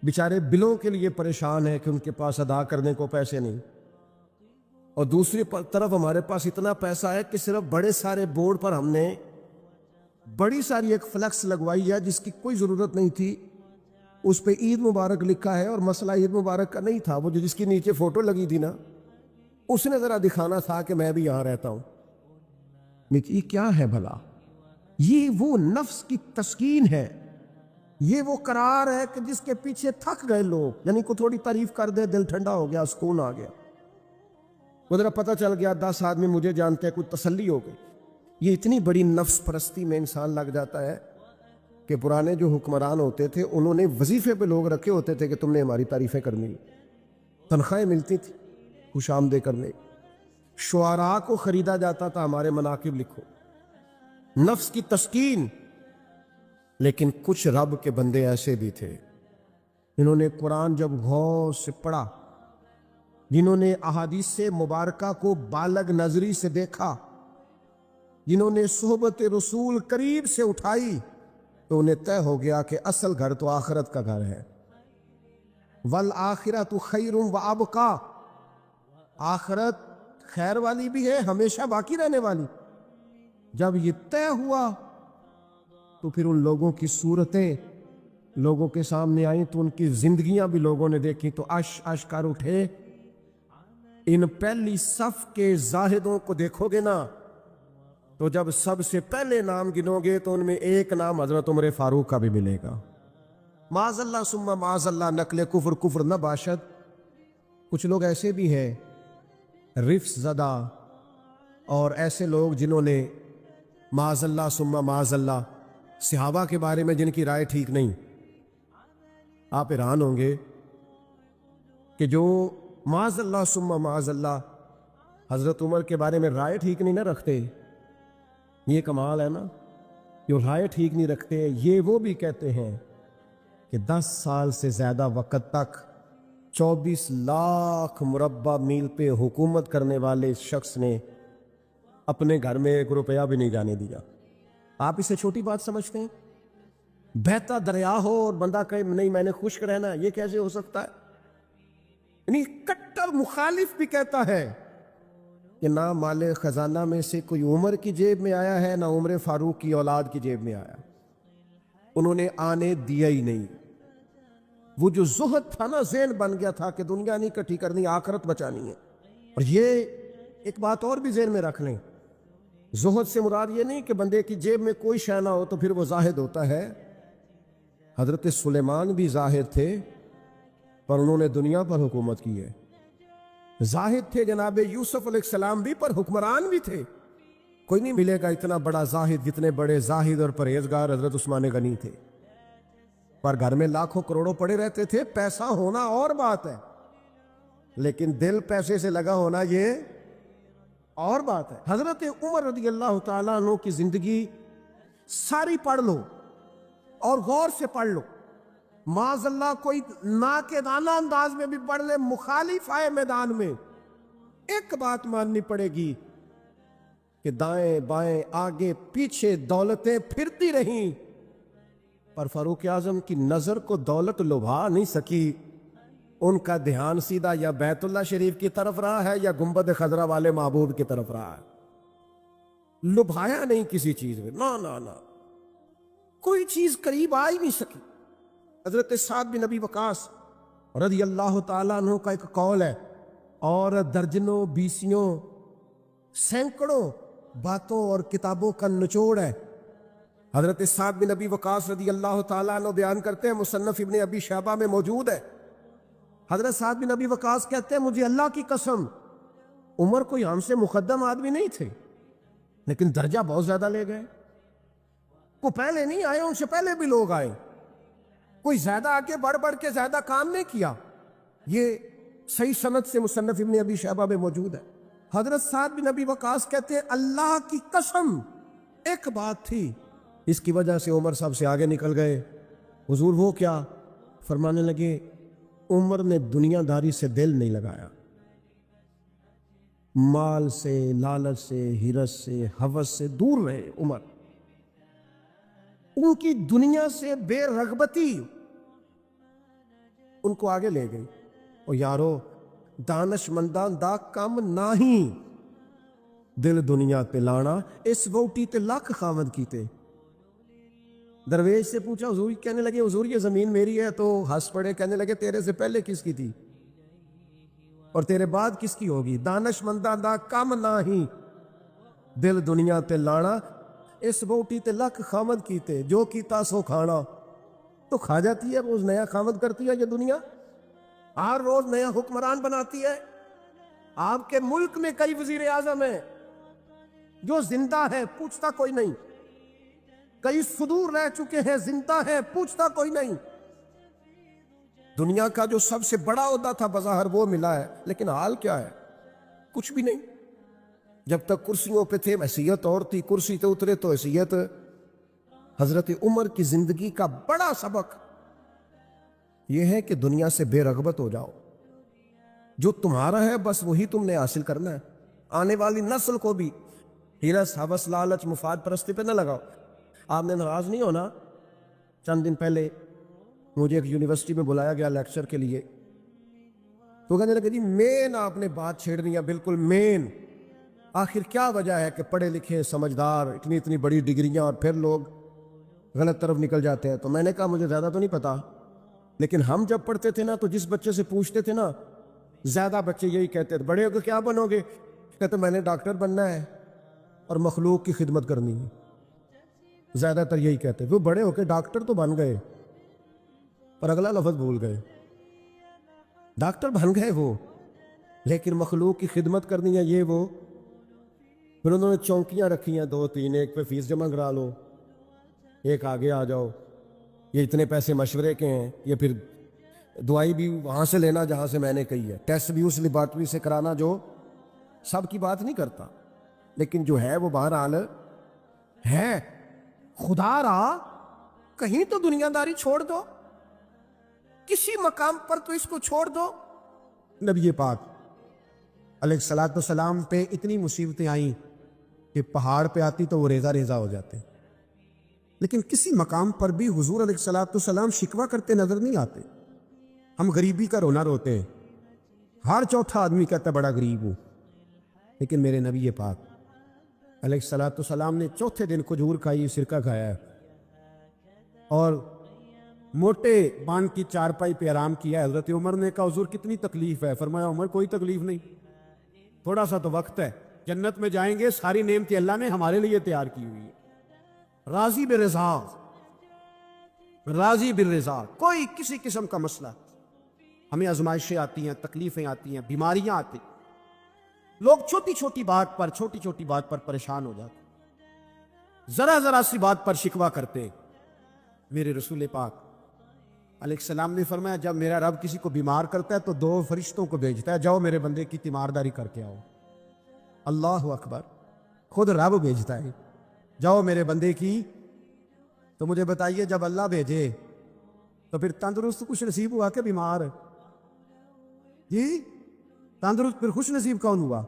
بیچارے بلوں کے لیے پریشان ہیں کہ ان کے پاس ادا کرنے کو پیسے نہیں، اور دوسری طرف ہمارے پاس اتنا پیسہ ہے کہ صرف بڑے سارے بورڈ پر ہم نے بڑی ساری ایک فلیکس لگوائی ہے جس کی کوئی ضرورت نہیں تھی، اس پہ عید مبارک لکھا ہے، اور مسئلہ عید مبارک کا نہیں تھا، وہ جو جس کی نیچے فوٹو لگی تھی نا، اس نے ذرا دکھانا تھا کہ میں بھی یہاں رہتا ہوں۔ یہ کیا ہے بھلا؟ یہ وہ نفس کی تسکین ہے، یہ وہ قرار ہے کہ جس کے پیچھے تھک گئے لوگ، یعنی کو تھوڑی تعریف کر دے دل ٹھنڈا ہو گیا، سکون آ گیا، وہ ذرا پتہ چل گیا 10 آدمی مجھے جانتے ہیں، کوئی تسلی ہو گئی۔ یہ اتنی بڑی نفس پرستی میں انسان لگ جاتا ہے کہ پرانے جو حکمران ہوتے تھے انہوں نے وظیفے پہ لوگ رکھے ہوتے تھے کہ تم نے ہماری تعریفیں کرنی، تنخواہیں ملتی تھی خوش آمدید کرنے، شعراء کو خریدا جاتا تھا ہمارے مناقب لکھو، نفس کی تسکین۔ لیکن کچھ رب کے بندے ایسے بھی تھے جنہوں نے قرآن جب غور سے پڑھا، جنہوں نے احادیث مبارکہ کو بالغ نظری سے دیکھا، جنہوں نے صحبت رسول قریب سے اٹھائی، تو انہیں طے ہو گیا کہ اصل گھر تو آخرت کا گھر ہے۔ والآخرۃ خیر وابقیٰ، آخرت خیر والی بھی ہے، ہمیشہ باقی رہنے والی۔ جب یہ طے ہوا تو پھر ان لوگوں کی صورتیں لوگوں کے سامنے آئیں، تو ان کی زندگیاں بھی لوگوں نے دیکھی، تو اش کر اٹھے۔ ان پہلی صف کے زاہدوں کو دیکھو گے نا، تو جب سب سے پہلے نام گنو گے تو ان میں ایک نام حضرت عمر فاروق کا بھی ملے گا۔ معاذ اللہ ثم معاذ اللہ، نقل کفر نہ باشد۔ کچھ لوگ ایسے بھی ہیں رفس زدہ، اور ایسے لوگ جنہوں نے معاذ اللہ ثم معاذ اللہ صحابہ کے بارے میں جن کی رائے ٹھیک نہیں۔ آپ حیران ہوں گے کہ جو معاذ اللہ ثم معاذ اللہ حضرت عمر کے بارے میں رائے ٹھیک نہیں نہ رکھتے، یہ کمال ہے نا، جو رائے ٹھیک نہیں رکھتے، یہ وہ بھی کہتے ہیں کہ 10 سال سے زیادہ وقت تک 24 لاکھ مربع میل پہ حکومت کرنے والے شخص نے اپنے گھر میں 1 روپیہ بھی نہیں جانے دیا۔ آپ اسے چھوٹی بات سمجھتے ہیں؟ بہتا دریا ہو اور بندہ کہے نہیں میں نے خشک رہنا، یہ کیسے ہو سکتا ہے؟ یعنی کٹر مخالف بھی کہتا ہے کہ نہ مال خزانہ میں سے کوئی عمر کی جیب میں آیا ہے، نہ عمر فاروق کی اولاد کی جیب میں آیا، انہوں نے آنے دیا ہی نہیں۔ وہ جو زہد تھا نا، ذہن بن گیا تھا کہ دنیا نہیں کٹھی کرنی، آخرت بچانی ہے۔ اور یہ ایک بات اور بھی ذہن میں رکھ لیں، زہد سے مراد یہ نہیں کہ بندے کی جیب میں کوئی شے نہ ہو تو پھر وہ زاہد ہوتا ہے۔ حضرت سلیمان بھی زاہد تھے، پر انہوں نے دنیا پر حکومت کی ہے۔ زاہد تھے جناب یوسف علیہ السلام بھی، پر حکمران بھی تھے۔ کوئی نہیں ملے گا اتنا بڑا زاہد جتنے بڑے زاہد اور پرہیزگار حضرت عثمان غنی تھے، پر گھر میں لاکھوں کروڑوں پڑے رہتے تھے۔ پیسہ ہونا اور بات ہے، لیکن دل پیسے سے لگا ہونا یہ اور بات ہے۔ حضرت عمر رضی اللہ تعالیٰ عنہ کی زندگی ساری پڑھ لو اور غور سے پڑھ لو، معاذ اللہ کوئی ناقدانہ انداز میں بھی پڑھ لے، مخالف آئے میدان میں، ایک بات ماننی پڑے گی کہ دائیں بائیں آگے پیچھے دولتیں پھرتی رہیں، پر فاروق اعظم کی نظر کو دولت لبھا نہیں سکی۔ ان کا دھیان سیدھا یا بیت اللہ شریف کی طرف رہا ہے یا گنبد خضرا والے معبود کی طرف رہا ہے، لبھایا نہیں کسی چیز میں، نہ کوئی چیز قریب آ ہی نہیں سکی۔ حضرت سعد بن ابی وقاص رضی اللہ تعالیٰ عنہ کا ایک قول ہے، اور درجنوں بیسیوں سینکڑوں باتوں اور کتابوں کا نچوڑ ہے۔ حضرت سعد بن ابی وقاص رضی اللہ تعالیٰ عنہ بیان کرتے ہیں، مصنف ابن ابی شیبہ میں موجود ہے۔ حضرت سعد بن ابی وقاص کہتے ہیں مجھے اللہ کی قسم عمر کوئی ہم سے مقدم آدمی نہیں تھے، لیکن درجہ بہت زیادہ لے گئے. وہ پہلے نہیں آئے، ان سے پہلے بھی لوگ آئے. کوئی زیادہ آگے بڑھ بڑھ کے زیادہ کام نہیں کیا. یہ صحیح سند سے مصنف ابن ابی شیبہ میں موجود ہے. حضرت سعد بن ابی وقاص کہتے ہیں اللہ کی قسم ایک بات تھی، اس کی وجہ سے عمر صاحب سے آگے نکل گئے. حضور وہ کیا؟ فرمانے لگے عمر نے دنیا داری سے دل نہیں لگایا، مال سے، لالچ سے، ہرس سے، ہوس سے دور رہے. عمر ان کی دنیا سے بے رغبتی ان کو آگے لے گئی. اور یارو دانش مندان دا کم نہیں، دل دنیا تے لانا اس ووٹی تے لاکھ خاوند کیتے. درویش سے پوچھا حضور، کہنے لگے حضور یہ زمین میری ہے، تو ہنس پڑے، کہنے لگے تیرے سے پہلے کس کی تھی اور تیرے بعد کس کی ہوگی؟ دانش مندان دا کم نہیں، دل دنیا تے لانا اس ووٹی تے لاکھ خاوند کیتے. جو کیتا سو کھانا. تو کھا جاتی ہے، روز نیا خاوند کرتی ہے یہ دنیا، ہر روز نیا حکمران بناتی ہے. آپ کے ملک میں کئی وزیر اعظم ہیں جو زندہ ہے، پوچھتا کوئی نہیں. کئی صدور رہ چکے ہیں، زندہ ہے، پوچھتا کوئی نہیں. دنیا کا جو سب سے بڑا عہدہ تھا بظاہر وہ ملا ہے، لیکن حال کیا ہے؟ کچھ بھی نہیں. جب تک کرسیوں پہ تھے حیثیت اور تھی، کرسی تے اترے تو حیثیت. حضرت عمر کی زندگی کا بڑا سبق یہ ہے کہ دنیا سے بے رغبت ہو جاؤ. جو تمہارا ہے بس وہی تم نے حاصل کرنا ہے. آنے والی نسل کو بھی ہرس، ہوس، لالچ، مفاد پرستی پہ نہ لگاؤ. آپ نے ناراض نہیں ہونا، چند دن پہلے مجھے ایک یونیورسٹی میں بلایا گیا لیکچر کے لیے. تو کہنے لگے جی مین آپ نے بات چھیڑنی ہے، بالکل مین. آخر کیا وجہ ہے کہ پڑھے لکھے سمجھدار اتنی بڑی ڈگریاں اور پھر لوگ غلط طرف نکل جاتے ہیں؟ تو میں نے کہا مجھے زیادہ تو نہیں پتا، لیکن ہم جب پڑھتے تھے نا تو جس بچے سے پوچھتے تھے نا، زیادہ بچے یہی کہتے تھے بڑے ہو کے کیا بنو گے؟ کہتے میں نے ڈاکٹر بننا ہے اور مخلوق کی خدمت کرنی ہے. زیادہ تر یہی کہتے. وہ بڑے ہو کے ڈاکٹر تو بن گئے پر اگلا لفظ بھول گئے. ڈاکٹر بن گئے وہ، لیکن مخلوق کی خدمت کرنی ہے یہ وہ. پھر انہوں نے چونکیاں رکھی ہیں 2-3، ایک پہ فیس جمع کرا لو، ایک آگے آ جاؤ، یہ اتنے پیسے مشورے کے ہیں، یہ پھر دوائی بھی وہاں سے لینا جہاں سے میں نے کہی ہے، ٹیسٹ بھی اس لیبارٹری سے کرانا جو سب کی بات نہیں کرتا، لیکن جو ہے وہ بہرحال ہے. خدا را کہیں تو دنیا داری چھوڑ دو، کسی مقام پر تو اس کو چھوڑ دو. نبی پاک علیہ الصلوۃ والسلام پہ اتنی مصیبتیں آئیں کہ پہاڑ پہ آتی تو وہ ریزہ ریزہ ہو جاتے، لیکن کسی مقام پر بھی حضور علیہ الصلوۃ والسلام شکوہ کرتے نظر نہیں آتے. ہم غریبی کا رونا روتے ہیں، ہر چوتھا آدمی کہتا ہے بڑا غریب ہوں، لیکن میرے نبی پاک علیہ الصلوۃ والسلام نے چوتھے دن کھجور کھائی، سرکہ کھایا ہے اور موٹے بان کی چارپائی پہ آرام کیا. حضرت عمر نے کہا حضور کتنی تکلیف ہے؟ فرمایا عمر کوئی تکلیف نہیں، تھوڑا سا تو وقت ہے، جنت میں جائیں گے، ساری نعمتیں اللہ نے ہمارے لیے تیار کی ہوئی ہے. راضی بالرضا، راضی بالرضا، کوئی کسی قسم کا مسئلہ. ہمیں آزمائشیں آتی ہیں، تکلیفیں آتی ہیں، بیماریاں آتی، لوگ چھوٹی چھوٹی بات پر پریشان ہو جاتے، ذرا ذرا سی بات پر شکوہ کرتے. میرے رسول پاک علیہ السلام نے فرمایا جب میرا رب کسی کو بیمار کرتا ہے تو 2 فرشتوں کو بھیجتا ہے، جاؤ میرے بندے کی تیمارداری کر کے آؤ. اللہ اکبر، خود رب بھیجتا ہے، جاؤ میرے بندے کی. تو مجھے بتائیے جب اللہ بھیجے تو پھر تندرست خوش نصیب ہوا کہ بیمار؟ جی تندرست پھر خوش نصیب کون ہوا؟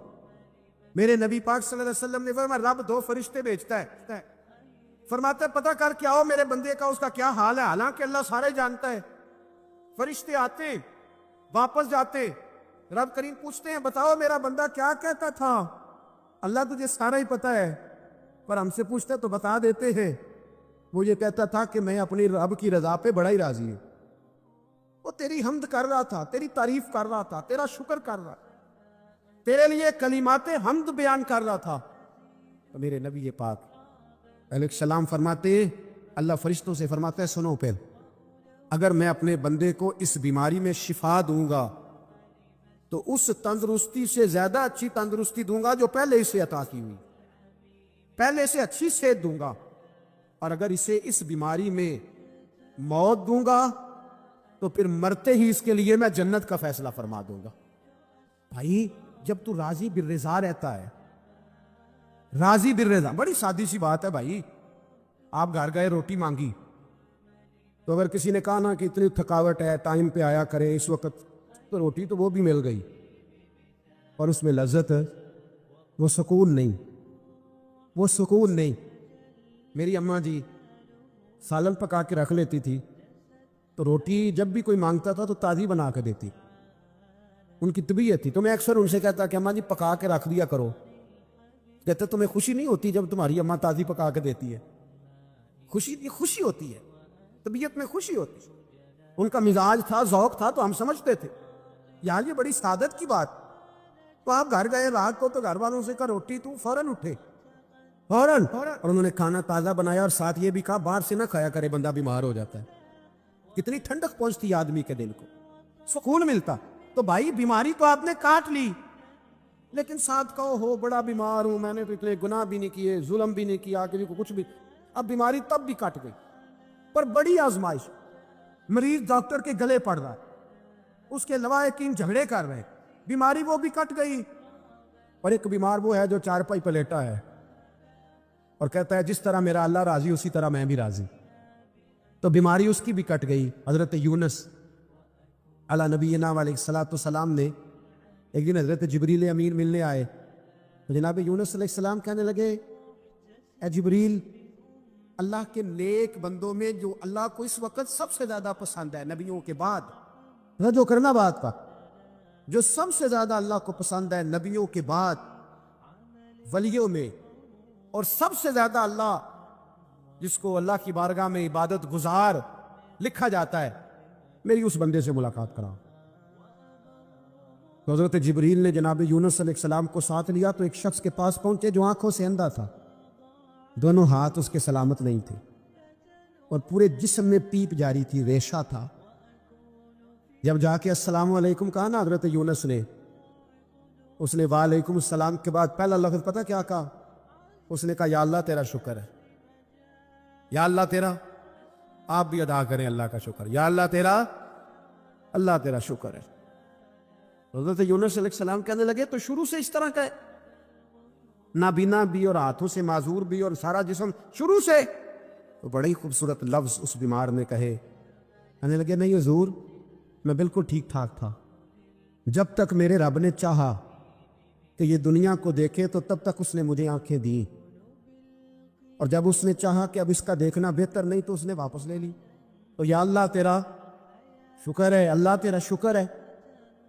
میرے نبی پاک صلی اللہ علیہ وسلم نے فرمایا رب 2 فرشتے بھیجتا ہے، فرماتا ہے پتہ کر کے آؤ میرے بندے کا اس کا کیا حال ہے. حالانکہ اللہ سارے جانتا ہے. فرشتے آتے واپس جاتے، رب کریم پوچھتے ہیں بتاؤ میرا بندہ کیا کہتا تھا؟ اللہ تجھے سارا ہی پتہ ہے، پر ہم سے پوچھتے تو بتا دیتے ہیں. وہ یہ کہتا تھا کہ میں اپنی رب کی رضا پہ بڑا ہی راضی ہوں. وہ تیری حمد کر رہا تھا، تیری تعریف کر رہا تھا، تیرا شکر کر رہا، تیرے لیے کلمات حمد بیان کر رہا تھا. تو میرے نبی پاک علیہ السلام فرماتے، اللہ فرشتوں سے فرماتا ہے سنو پھر، اگر میں اپنے بندے کو اس بیماری میں شفا دوں گا تو اس تندرستی سے زیادہ اچھی تندرستی دوں گا جو پہلے اسے عطا کی ہوئی، پہلے اسے اچھی صحت دوں گا، اور اگر اسے اس بیماری میں موت دوں گا تو پھر مرتے ہی اس کے لیے میں جنت کا فیصلہ فرما دوں گا۔ بھائی جب تو راضی بالرضا رہتا ہے، راضی بالرضا، بڑی سادی سی بات ہے بھائی، آپ گھر گئے روٹی مانگی تو اگر کسی نے کہا نا کہ اتنی تھکاوٹ ہے ٹائم پہ آیا کرے اس وقت، تو روٹی تو وہ بھی مل گئی، اور اس میں لذت ہے، وہ سکون نہیں، وہ سکون نہیں۔ میری اماں جی سالن پکا کے رکھ لیتی تھی تو روٹی جب بھی کوئی مانگتا تھا تو تازی بنا کے دیتی، ان کی طبیعت تھی۔ تو میں اکثر ان سے کہتا کہ اماں جی پکا کے رکھ دیا کرو، کہتے تمہیں خوشی نہیں ہوتی جب تمہاری اماں تازی پکا کے دیتی ہے؟ خوشی ہوتی ہے، طبیعت میں خوشی ہوتی ہے۔ ان کا مزاج تھا، ذوق تھا، تو ہم سمجھتے تھے یار یہ بڑی سعادت کی بات۔ تو آپ گھر گئے رات کو تو گھر والوں سے کہا روٹی، تو فوراً اٹھے، فوراً، اور انہوں نے کھانا تازہ بنایا، اور ساتھ یہ بھی کہا باہر سے نہ کھایا کرے، بندہ بیمار ہو جاتا ہے۔ کتنی ٹھنڈک پہنچتی آدمی کے دل کو، سکون ملتا۔ تو بھائی بیماری تو آپ نے کاٹ لی، لیکن ساتھ کہو ہو بڑا بیمار ہوں، میں نے تو اتنے گناہ بھی نہیں کیے، ظلم بھی نہیں کیا، کسی کو کچھ بھی، اب بیماری تب بھی کٹ گئی۔ پر بڑی آزمائش، مریض ڈاکٹر کے گلے پڑ رہا ہے، اس کے لواحقین جھگڑے کر رہے ہیں، بیماری وہ بھی کٹ گئی۔ اور ایک بیمار وہ ہے جو چارپائی پہ لیٹا ہے اور کہتا ہے جس طرح میرا اللہ راضی اسی طرح میں بھی راضی، تو بیماری اس کی بھی کٹ گئی۔ حضرت یونس علی نبینا علیہ الصلوۃ والسلام نے ایک دن حضرت جبریل امین ملنے آئے، تو جناب یونس علیہ السلام کہنے لگے اے جبریل، اللہ کے نیک بندوں میں جو اللہ کو اس وقت سب سے زیادہ پسند ہے نبیوں کے بعد، جو کرنا بات کا، جو سب سے زیادہ اللہ کو پسند ہے نبیوں کے بعد ولیوں میں، اور سب سے زیادہ اللہ جس کو اللہ کی بارگاہ میں عبادت گزار لکھا جاتا ہے، میری اس بندے سے ملاقات کراؤ۔ تو حضرت جبریل نے جناب یونس علیہ السلام کو ساتھ لیا، تو ایک شخص کے پاس پہنچے جو آنکھوں سے اندھا تھا، دونوں ہاتھ اس کے سلامت نہیں تھے، اور پورے جسم میں پیپ جاری تھی، ریشہ تھا۔ جب جا کے السلام علیکم کہا نا حضرت یونس نے، اس نے وعلیکم السلام کے بعد پہلا لفظ پتہ کیا کہا؟ اس نے کہا یا اللہ تیرا شکر ہے، یا اللہ تیرا، آپ بھی ادا کریں اللہ کا شکر، یا اللہ تیرا شکر ہے۔ حضرت یونس علیہ السلام کہنے لگے تو شروع سے اس طرح کا ہے، نابینا بھی اور ہاتھوں سے معذور بھی اور سارا جسم شروع سے؟ تو بڑے ہی خوبصورت لفظ اس بیمار نے کہے، کہنے لگے نہیں حضور میں بالکل ٹھیک ٹھاک تھا، جب تک میرے رب نے چاہا کہ یہ دنیا کو دیکھے تو تب تک اس نے مجھے آنکھیں دی، اور جب اس نے چاہا کہ اب اس کا دیکھنا بہتر نہیں تو اس نے واپس لے لی۔ تو یا اللہ تیرا شکر ہے، اللہ تیرا شکر ہے۔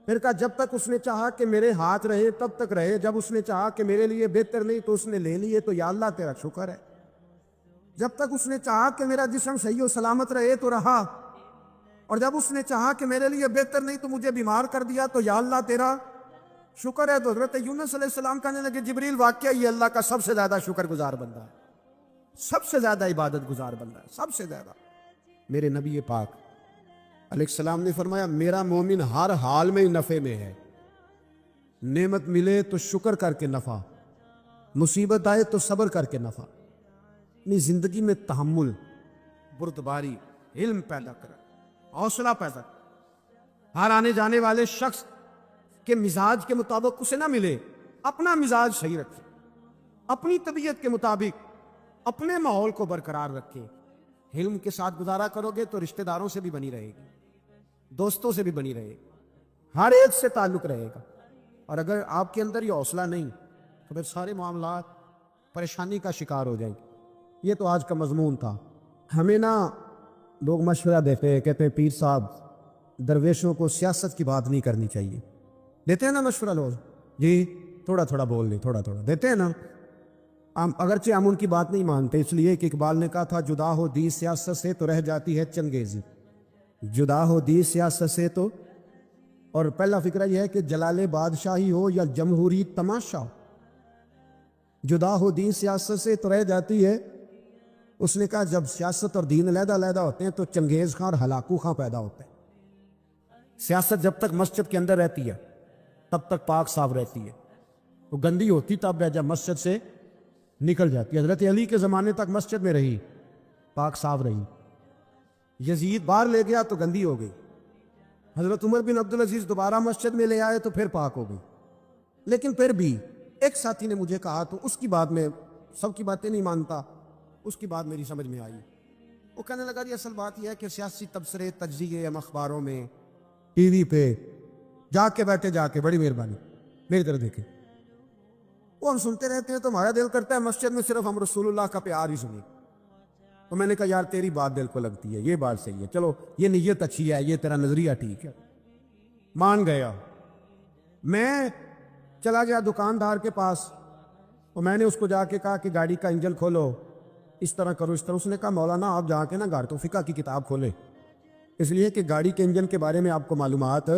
پھر کہا جب تک اس نے چاہا کہ میرے ہاتھ رہے تب تک رہے، جب اس نے چاہا کہ میرے لیے بہتر نہیں تو اس نے لے لیے، تو یا اللہ تیرا شکر ہے۔ جب تک اس نے چاہا کہ میرا جسم صحیح و سلامت رہے تو رہا، اور جب اس نے چاہا کہ میرے لیے بہتر نہیں تو مجھے بیمار کر دیا، تو یا اللہ تیرا شکر ہے۔ تو حضرت یونس علیہ السلام کہنے لگے جبریل واقعہ یہ اللہ کا سب سے زیادہ شکر گزار بندہ ہے، سب سے زیادہ عبادت گزار بندہ ہے، سب سے زیادہ۔ میرے نبی پاک علیہ السلام نے فرمایا میرا مومن ہر حال میں نفع میں ہے، نعمت ملے تو شکر کر کے نفع، مصیبت آئے تو صبر کر کے نفع۔ اپنی زندگی میں تحمل، بردباری، علم پیدا کرے، حوصلہ پیدا کرے۔ ہر آنے جانے والے شخص کے مزاج کے مطابق اسے نہ ملے، اپنا مزاج صحیح رکھے، اپنی طبیعت کے مطابق اپنے ماحول کو برقرار رکھے۔ علم کے ساتھ گزارا کرو گے تو رشتہ داروں سے بھی بنی رہے گی، دوستوں سے بھی بنی رہے گی، ہر ایک سے تعلق رہے گا۔ اور اگر آپ کے اندر یہ حوصلہ نہیں تو پھر سارے معاملات پریشانی کا شکار ہو جائیں گے۔ یہ تو آج کا مضمون تھا۔ ہمیں نا لوگ مشورہ دیتے ہیں، کہتے ہیں پیر صاحب درویشوں کو سیاست کی بات نہیں کرنی چاہیے، دیتے ہیں نا مشورہ لوگ، جی تھوڑا تھوڑا بول لیں، تھوڑا تھوڑا دیتے ہیں نا۔ اگرچہ ہم ان کی بات نہیں مانتے، اس لیے کہ اقبال نے کہا تھا جدا ہو دی سیاست سے تو رہ جاتی ہے چنگیزی، جدا ہو دی سیاست سے تو، اور پہلا فکرہ یہ ہے کہ جلال بادشاہی ہو یا جمہوری تماشا ہو، جدا ہو دین سیاست سے تو رہ جاتی ہے۔ اس نے کہا جب سیاست اور دین علیحدہ علیحدہ ہوتے ہیں تو چنگیز خان اور ہلاکو خان پیدا ہوتے ہیں۔ سیاست جب تک مسجد کے اندر رہتی ہے تب تک پاک صاف رہتی ہے، وہ گندی ہوتی تب ہے جب مسجد سے نکل جاتی ہے۔ حضرت علی کے زمانے تک مسجد میں رہی، پاک صاف رہی، یزید باہر لے گیا تو گندی ہو گئی، حضرت عمر بن عبدالعزیز دوبارہ مسجد میں لے آئے تو پھر پاک ہو گئی۔ لیکن پھر بھی ایک ساتھی نے مجھے کہا، تو اس کی بات میں سب کی باتیں نہیں مانتا، اس کی بات میری سمجھ میں آئی۔ وہ کہنے لگا جی اصل بات یہ ہے کہ سیاسی تبصرے تجزیے ہم اخباروں میں ٹی وی پہ جا کے بیٹھے، جا کے بڑی مہربانی میری طرف دیکھیں، وہ ہم سنتے رہتے ہیں تو ہمارا دل کرتا ہے مسجد میں صرف ہم رسول اللہ کا پیار ہی سنیں۔ تو میں نے کہا یار تیری بات دل کو لگتی ہے، یہ بات صحیح ہے، چلو یہ نیت اچھی ہے، یہ تیرا نظریہ ٹھیک ہے، مان گیا۔ میں چلا گیا دکاندار کے پاس، اور میں نے اس کو جا کے کہا کہ گاڑی کا انجن کھولو، اس طرح کرو اس طرح۔ اس نے کہا مولانا آپ جا کے نا گھر تو فقہ کی کتاب کھولے، اس لیے کہ گاڑی کے انجن کے بارے میں آپ کو معلومات،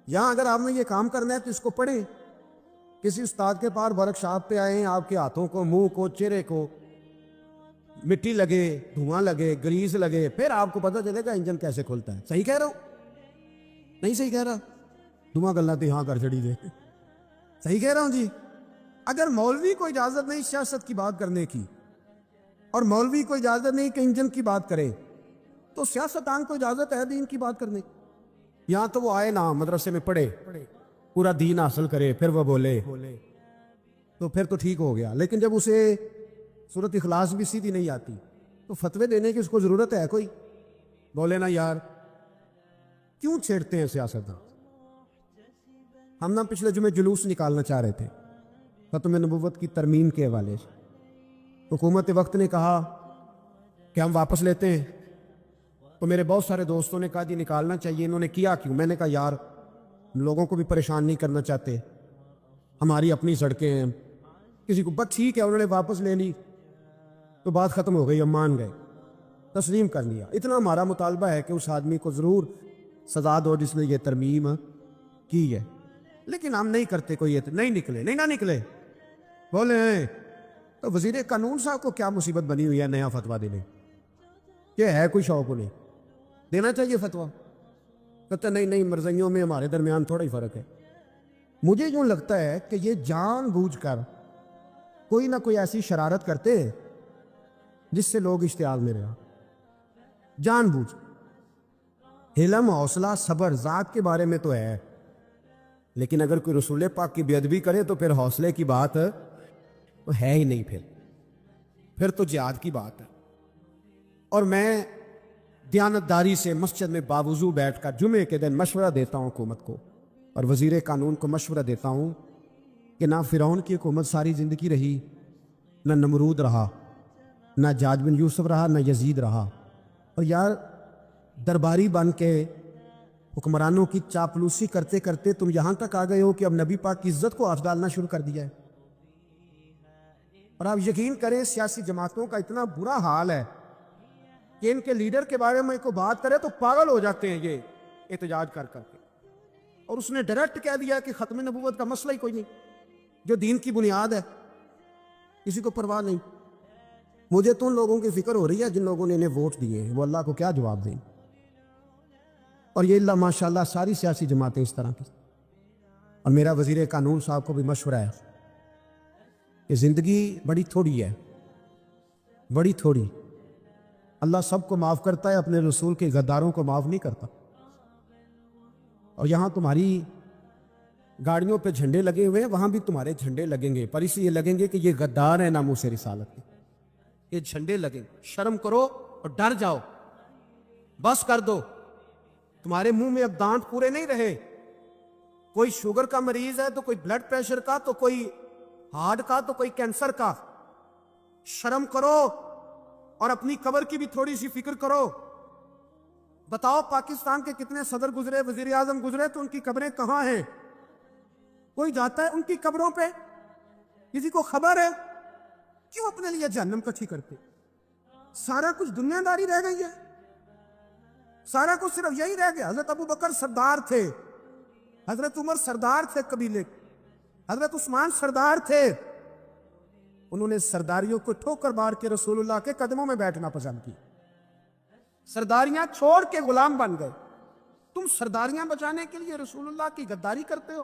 یہاں اگر آپ نے یہ کام کرنا ہے تو اس کو پڑھیں، کسی استاد کے پاس ورک شاپ پہ آئیں، آپ کے ہاتھوں کو، منہ کو، چہرے کو مٹی لگے، دھواں لگے، گریس لگے، پھر آپ کو پتہ چلے گا انجن کیسے کھلتا ہے۔ صحیح کہہ رہا ہوں؟ نہیں صحیح کہہ رہا؟ دھواں گلنا تھی ہاں کر چڑی دے، صحیح کہہ رہا ہوں جی؟ اگر مولوی کو اجازت نہیں سیاست کی بات کرنے کی، اور مولوی کو اجازت نہیں کہ انجن کی بات کرے، تو سیاستدان کو اجازت ہے دین کی بات کرنے کی؟ یہاں تو وہ آئے نا مدرسے میں پڑھے، پورا دین حاصل کرے، پھر وہ بولے تو پھر تو ٹھیک ہو گیا۔ لیکن جب اسے سورۃ اخلاص بھی سیدھی نہیں آتی تو فتوے دینے کی اس کو ضرورت ہے کوئی؟ بولے نا یار کیوں چھیڑتے ہیں سیاستدان؟ ہم نا پچھلے جمعے جلوس نکالنا چاہ رہے تھے ختم نبوت کی ترمیم کے حوالے سے، حکومت وقت نے کہا کہ ہم واپس لیتے ہیں، تو میرے بہت سارے دوستوں نے کہا جی نکالنا چاہیے، انہوں نے کیا کیوں؟ میں نے کہا یار لوگوں کو بھی پریشان نہیں کرنا چاہتے، ہماری اپنی سڑکیں ہیں، کسی کو بس ٹھیک ہے، انہوں نے واپس لے لی تو بات ختم ہو گئی، ہم مان گئے، تسلیم کر لیا۔ اتنا ہمارا مطالبہ ہے کہ اس آدمی کو ضرور سزا دو جس نے یہ ترمیم کی ہے، لیکن ہم نہیں کرتے، کوئی نہیں نکلے، نہیں نہ نکلے، بولے ہیں تو وزیر قانون صاحب کو کیا مصیبت بنی ہوئی ہے نیا فتویٰ دینے؟ یہ ہے کوئی شوق نہیں دینا چاہیے فتویٰ؟ کہتا نہیں مرضیوں میں ہمارے درمیان تھوڑا ہی فرق ہے۔ مجھے یوں لگتا ہے کہ یہ جان بوجھ کر کوئی نہ کوئی ایسی شرارت کرتے ہیں جس سے لوگ اشتعال میں رہا، جان بوجھ۔ حلم، حوصلہ، صبر ذات کے بارے میں تو ہے، لیکن اگر کوئی رسول پاک کی بے ادبی کرے تو پھر حوصلے کی بات تو ہے ہی نہیں، پھر تو جہاد کی بات ہے۔ اور میں دیانتداری سے مسجد میں باوضو بیٹھ کر جمعے کے دن مشورہ دیتا ہوں حکومت کو، اور وزیر قانون کو مشورہ دیتا ہوں کہ نہ فرعون کی حکومت ساری زندگی رہی، نہ نمرود رہا، نہ حجاج بن یوسف رہا، نہ یزید رہا، اور یار درباری بن کے حکمرانوں کی چاپلوسی کرتے کرتے تم یہاں تک آ گئے ہو کہ اب نبی پاک کی عزت کو ہاتھ ڈالنا شروع کر دیا ہے۔ اور آپ یقین کریں سیاسی جماعتوں کا اتنا برا حال ہے کہ ان کے لیڈر کے بارے میں کوئی بات کرے تو پاگل ہو جاتے ہیں یہ احتجاج کر کر کے، اور اس نے ڈائریکٹ کہہ دیا کہ ختم نبوت کا مسئلہ ہی کوئی نہیں، جو دین کی بنیاد ہے، کسی کو پرواہ نہیں۔ مجھے تو ان لوگوں کی فکر ہو رہی ہے جن لوگوں نے انہیں ووٹ دیے ہیں، وہ اللہ کو کیا جواب دیں؟ اور یہ اللہ ماشاءاللہ ساری سیاسی جماعتیں اس طرح کی۔ اور میرا وزیر قانون صاحب کو بھی مشورہ ہے کہ زندگی بڑی تھوڑی ہے، بڑی تھوڑی، اللہ سب کو معاف کرتا ہے، اپنے رسول کے غداروں کو معاف نہیں کرتا۔ اور یہاں تمہاری گاڑیوں پہ جھنڈے لگے ہوئے ہیں، وہاں بھی تمہارے جھنڈے لگیں گے، پر اس لیے لگیں گے کہ یہ غدار ہیں ناموس رسالت کے، یہ جھنڈے لگیں۔ شرم کرو اور ڈر جاؤ، بس کر دو، تمہارے منہ میں اب دانت پورے نہیں رہے۔ کوئی شوگر کا مریض ہے تو کوئی بلڈ پریشر کا، تو کوئی ہارٹ کا، تو کوئی کینسر کا۔ شرم کرو اور اپنی قبر کی بھی تھوڑی سی فکر کرو۔ بتاؤ پاکستان کے کتنے صدر گزرے، وزیر اعظم گزرے، تو ان کی قبریں کہاں ہیں؟ کوئی جاتا ہے ان کی قبروں پہ؟ کسی کو خبر ہے؟ کیوں اپنے لیے جہنم کٹھی کرتے؟ سارا کچھ دنیا داری رہ گئی ہے، سارا کچھ صرف یہی رہ گیا۔ حضرت ابو بکر سردار تھے، حضرت عمر سردار تھے قبیلے، حضرت عثمان سردار تھے، انہوں نے سرداریوں کو ٹھوکر مار کے رسول اللہ کے قدموں میں بیٹھنا پسند کی، سرداریاں چھوڑ کے غلام بن گئے۔ تم سرداریاں بچانے کے لیے رسول اللہ کی غداری کرتے ہو؟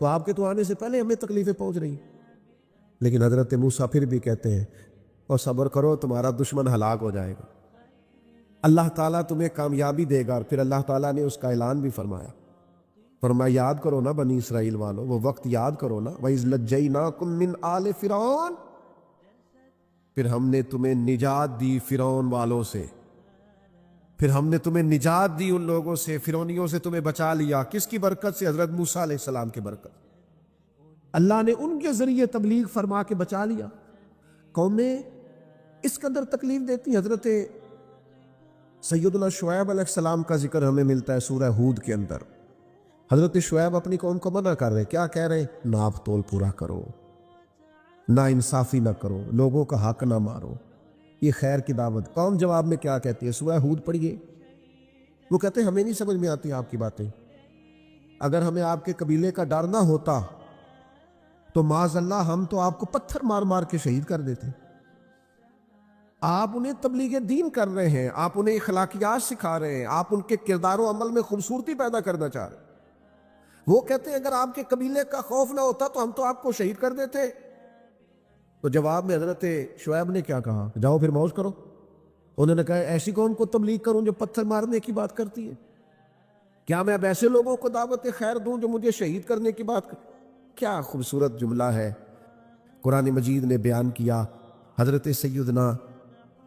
تو آپ کے تو آنے سے پہلے ہمیں تکلیفیں پہنچ رہی. لیکن حضرت موسیٰ پھر بھی کہتے ہیں اور صبر کرو تمہارا دشمن ہلاک ہو جائے گا, اللہ تعالیٰ تمہیں کامیابی دے گا. اور پھر اللہ تعالیٰ نے اس کا اعلان بھی فرمایا, فرمایا یاد کرو نا بنی اسرائیل والوں, وہ وقت یاد کرو نا, وَإِذْ نَجَّيْنَاكُمْ مِنْ آلِ فِرْعَوْنَ, پھر ہم نے تمہیں نجات دی فرعون والوں سے, پھر ہم نے تمہیں نجات دی ان لوگوں سے, فرعونیوں سے تمہیں بچا لیا. کس کی برکت سے؟ حضرت موسیٰ علیہ السلام کی برکت. اللہ نے ان کے ذریعے تبلیغ فرما کے بچا لیا. قومیں اس قدر تکلیف دیتی. حضرت سیدنا شعیب علیہ السلام کا ذکر ہمیں ملتا ہے سورہ ہود کے اندر. حضرت شعیب اپنی قوم کو منع کر رہے, کیا کہہ رہے ہیں؟ ناپ تول پورا کرو, نا انصافی نہ کرو, لوگوں کا حق نہ مارو, یہ خیر کی دعوت. قوم جواب میں کیا کہتی ہے؟ سورہ ہود پڑھیے. وہ کہتے ہیں ہمیں نہیں سمجھ میں آتی آپ کی باتیں. اگر ہمیں آپ کے قبیلے کا ڈر نہ ہوتا تو معاذ اللہ ہم تو آپ کو پتھر مار مار کے شہید کر دیتے. آپ انہیں تبلیغ دین کر رہے ہیں, آپ انہیں اخلاقیات سکھا رہے ہیں, آپ ان کے کردار و عمل میں خوبصورتی پیدا کرنا چاہ رہے ہیں. وہ کہتے ہیں اگر آپ کے قبیلے کا خوف نہ ہوتا تو ہم تو آپ کو شہید کر دیتے. تو جواب میں حضرت شعیب نے کیا کہا؟ جاؤ پھر موج کرو. انہوں نے کہا ایسی قوم کو تبلیغ کروں جو پتھر مارنے کی بات کرتی ہے؟ کیا میں اب ایسے لوگوں کو دعوت خیر دوں جو مجھے شہید کرنے کی بات کر؟ کیا خوبصورت جملہ ہے قرآن مجید نے بیان کیا. حضرت سیدنا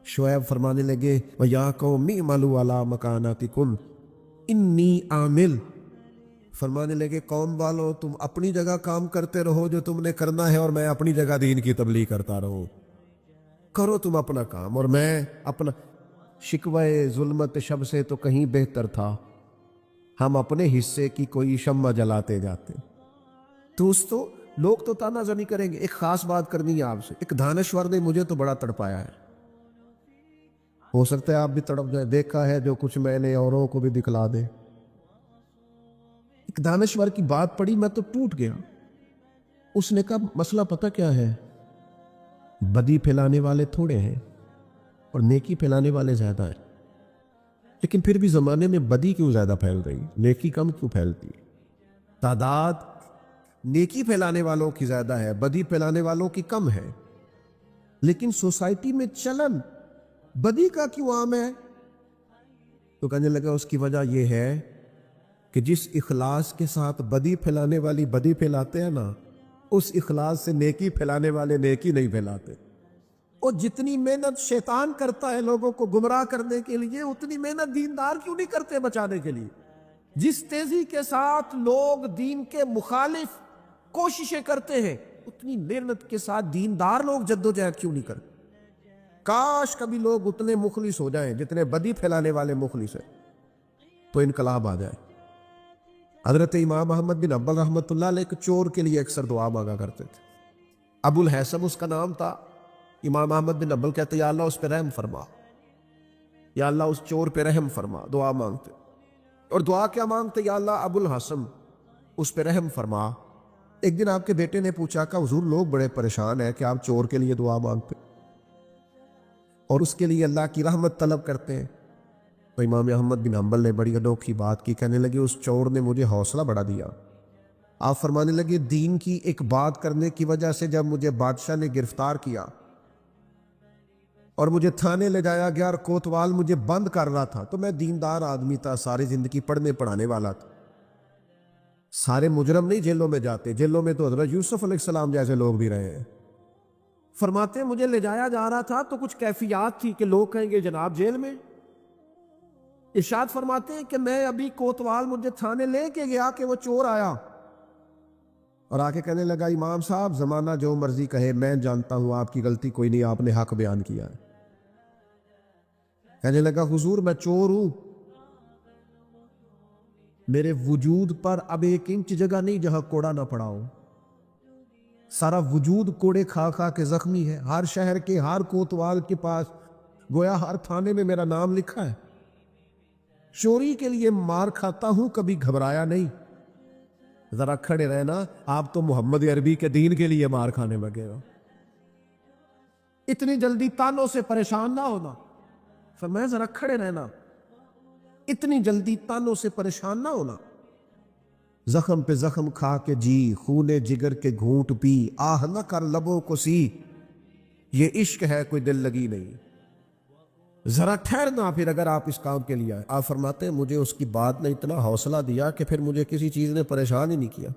شعیب فرمانے لگے وَيَا قَوْمِ اعْمَلُوا عَلَىٰ مَكَانَتِكُمْ إِنِّي عَامِلٌ, فرمانے لگے قوم والوں تم اپنی جگہ کام کرتے رہو جو تم نے کرنا ہے, اور میں اپنی جگہ دین کی تبلیغ کرتا رہوں. کرو تم اپنا کام اور میں اپنا. شکوہ ظلمت شب سے تو کہیں بہتر تھا ہم اپنے حصے کی کوئی شمع جلاتے جاتے. دوستو لوگ تو تانا زنی کریں گے. ایک خاص بات کرنی ہے آپ سے. ایک دانشور نے مجھے تو بڑا تڑپایا ہے, ہو سکتا ہے آپ بھی تڑپ جائیں. دیکھا ہے جو کچھ میں نے اوروں کو بھی دکھلا دے. ایک دانشور کی بات پڑھی میں تو ٹوٹ گیا. اس نے کہا مسئلہ پتہ کیا ہے, بدی پھیلانے والے تھوڑے ہیں اور نیکی پھیلانے والے زیادہ ہیں. لیکن پھر بھی زمانے میں بدی کیوں زیادہ پھیل رہی, نیکی کم کیوں پھیلتی؟ تعداد نیکی پھیلانے والوں کی زیادہ ہے, بدی پھیلانے والوں کی کم ہے. لیکن سوسائٹی میں چلن بدی کا کیوں عام ہے؟ تو کہنے لگا اس کی وجہ یہ ہے کہ جس اخلاص کے ساتھ بدی پھیلانے والی بدی پھیلاتے ہیں نا, اس اخلاص سے نیکی پھیلانے والے نیکی نہیں پھیلاتے. اور جتنی محنت شیطان کرتا ہے لوگوں کو گمراہ کرنے کے لیے, اتنی محنت دیندار کیوں نہیں کرتے بچانے کے لیے؟ جس تیزی کے ساتھ لوگ دین کے مخالف کوششیں کرتے ہیں, اتنی محنت کے ساتھ دیندار لوگ جدوجہد کیوں نہیں کرتے؟ کاش کبھی لوگ اتنے مخلص ہو جائیں جتنے بدی پھیلانے والے مخلص ہیں, تو انقلاب آ جائے. حضرت امام احمد بن حنبل رحمۃ اللہ علیہ ایک چور کے لیے اکثر دعا مانگا کرتے تھے. ابو الحسن اس کا نام تھا. امام احمد بن حنبل کہتے یا اللہ اس پہ رحم فرما, یا اللہ اس چور پہ رحم فرما. دعا مانگتے, اور دعا کیا مانگتے؟ یا اللہ ابو الحسن اس پہ رحم فرما. ایک دن آپ کے بیٹے نے پوچھا کہ حضور لوگ بڑے پریشان ہیں کہ آپ چور کے لیے دعا مانگتے اور اس کے لیے اللہ کی رحمت طلب کرتے ہیں. تو امام احمد بن حنبل نے بڑی انوکھی بات کی. کہنے لگے اس چور نے مجھے حوصلہ بڑھا دیا. آپ فرمانے لگے دین کی ایک بات کرنے کی وجہ سے جب مجھے بادشاہ نے گرفتار کیا اور مجھے تھانے لے جایا گیا اور کوتوال مجھے بند کر رہا تھا, تو میں دیندار آدمی تھا, ساری زندگی پڑھنے پڑھانے والا تھا. سارے مجرم نہیں جیلوں میں جاتے, جیلوں میں تو حضرت یوسف علیہ السلام جیسے لوگ بھی رہے ہیں. فرماتے ہیں مجھے لے جایا جا رہا تھا تو کچھ کیفیات تھی کہ لوگ کہیں گے جناب جیل میں. ارشاد فرماتے ہیں کہ میں ابھی کوتوال مجھے تھانے لے کے گیا کہ وہ چور آیا اور آ کے کہنے لگا امام صاحب زمانہ جو مرضی کہے میں جانتا ہوں آپ کی غلطی کوئی نہیں, آپ نے حق بیان کیا ہے. کہنے لگا حضور میں چور ہوں, میرے وجود پر اب ایک انچ جگہ نہیں جہاں کوڑا نہ پڑا ہو. سارا وجود کوڑے کھا کھا کے زخمی ہے. ہر شہر کے ہر کوتوال کے پاس گویا ہر تھانے میں میرا نام لکھا ہے. چوری کے لیے مار کھاتا ہوں, کبھی گھبرایا نہیں. ذرا کھڑے رہنا, آپ تو محمد عربی کے دین کے لیے مار کھانے لگے ہو. اتنی جلدی تانوں سے پریشان نہ ہونا. فرمایا ذرا کھڑے رہنا, اتنی جلدی تانوں سے پریشان نہ ہونا. زخم پہ زخم کھا کے جی، خون جگر کے گھونٹ پی، آہ نہ کر لبوں کو سی، یہ عشق ہے کوئی دل لگی نہیں۔ ذرا ٹھہرنا پھر اگر آپ اس کام کے لیے آئے۔ آپ فرماتے ہیں مجھے اس کی بات نے اتنا حوصلہ دیا کہ پھر مجھے کسی چیز نے پریشان ہی نہیں کیا۔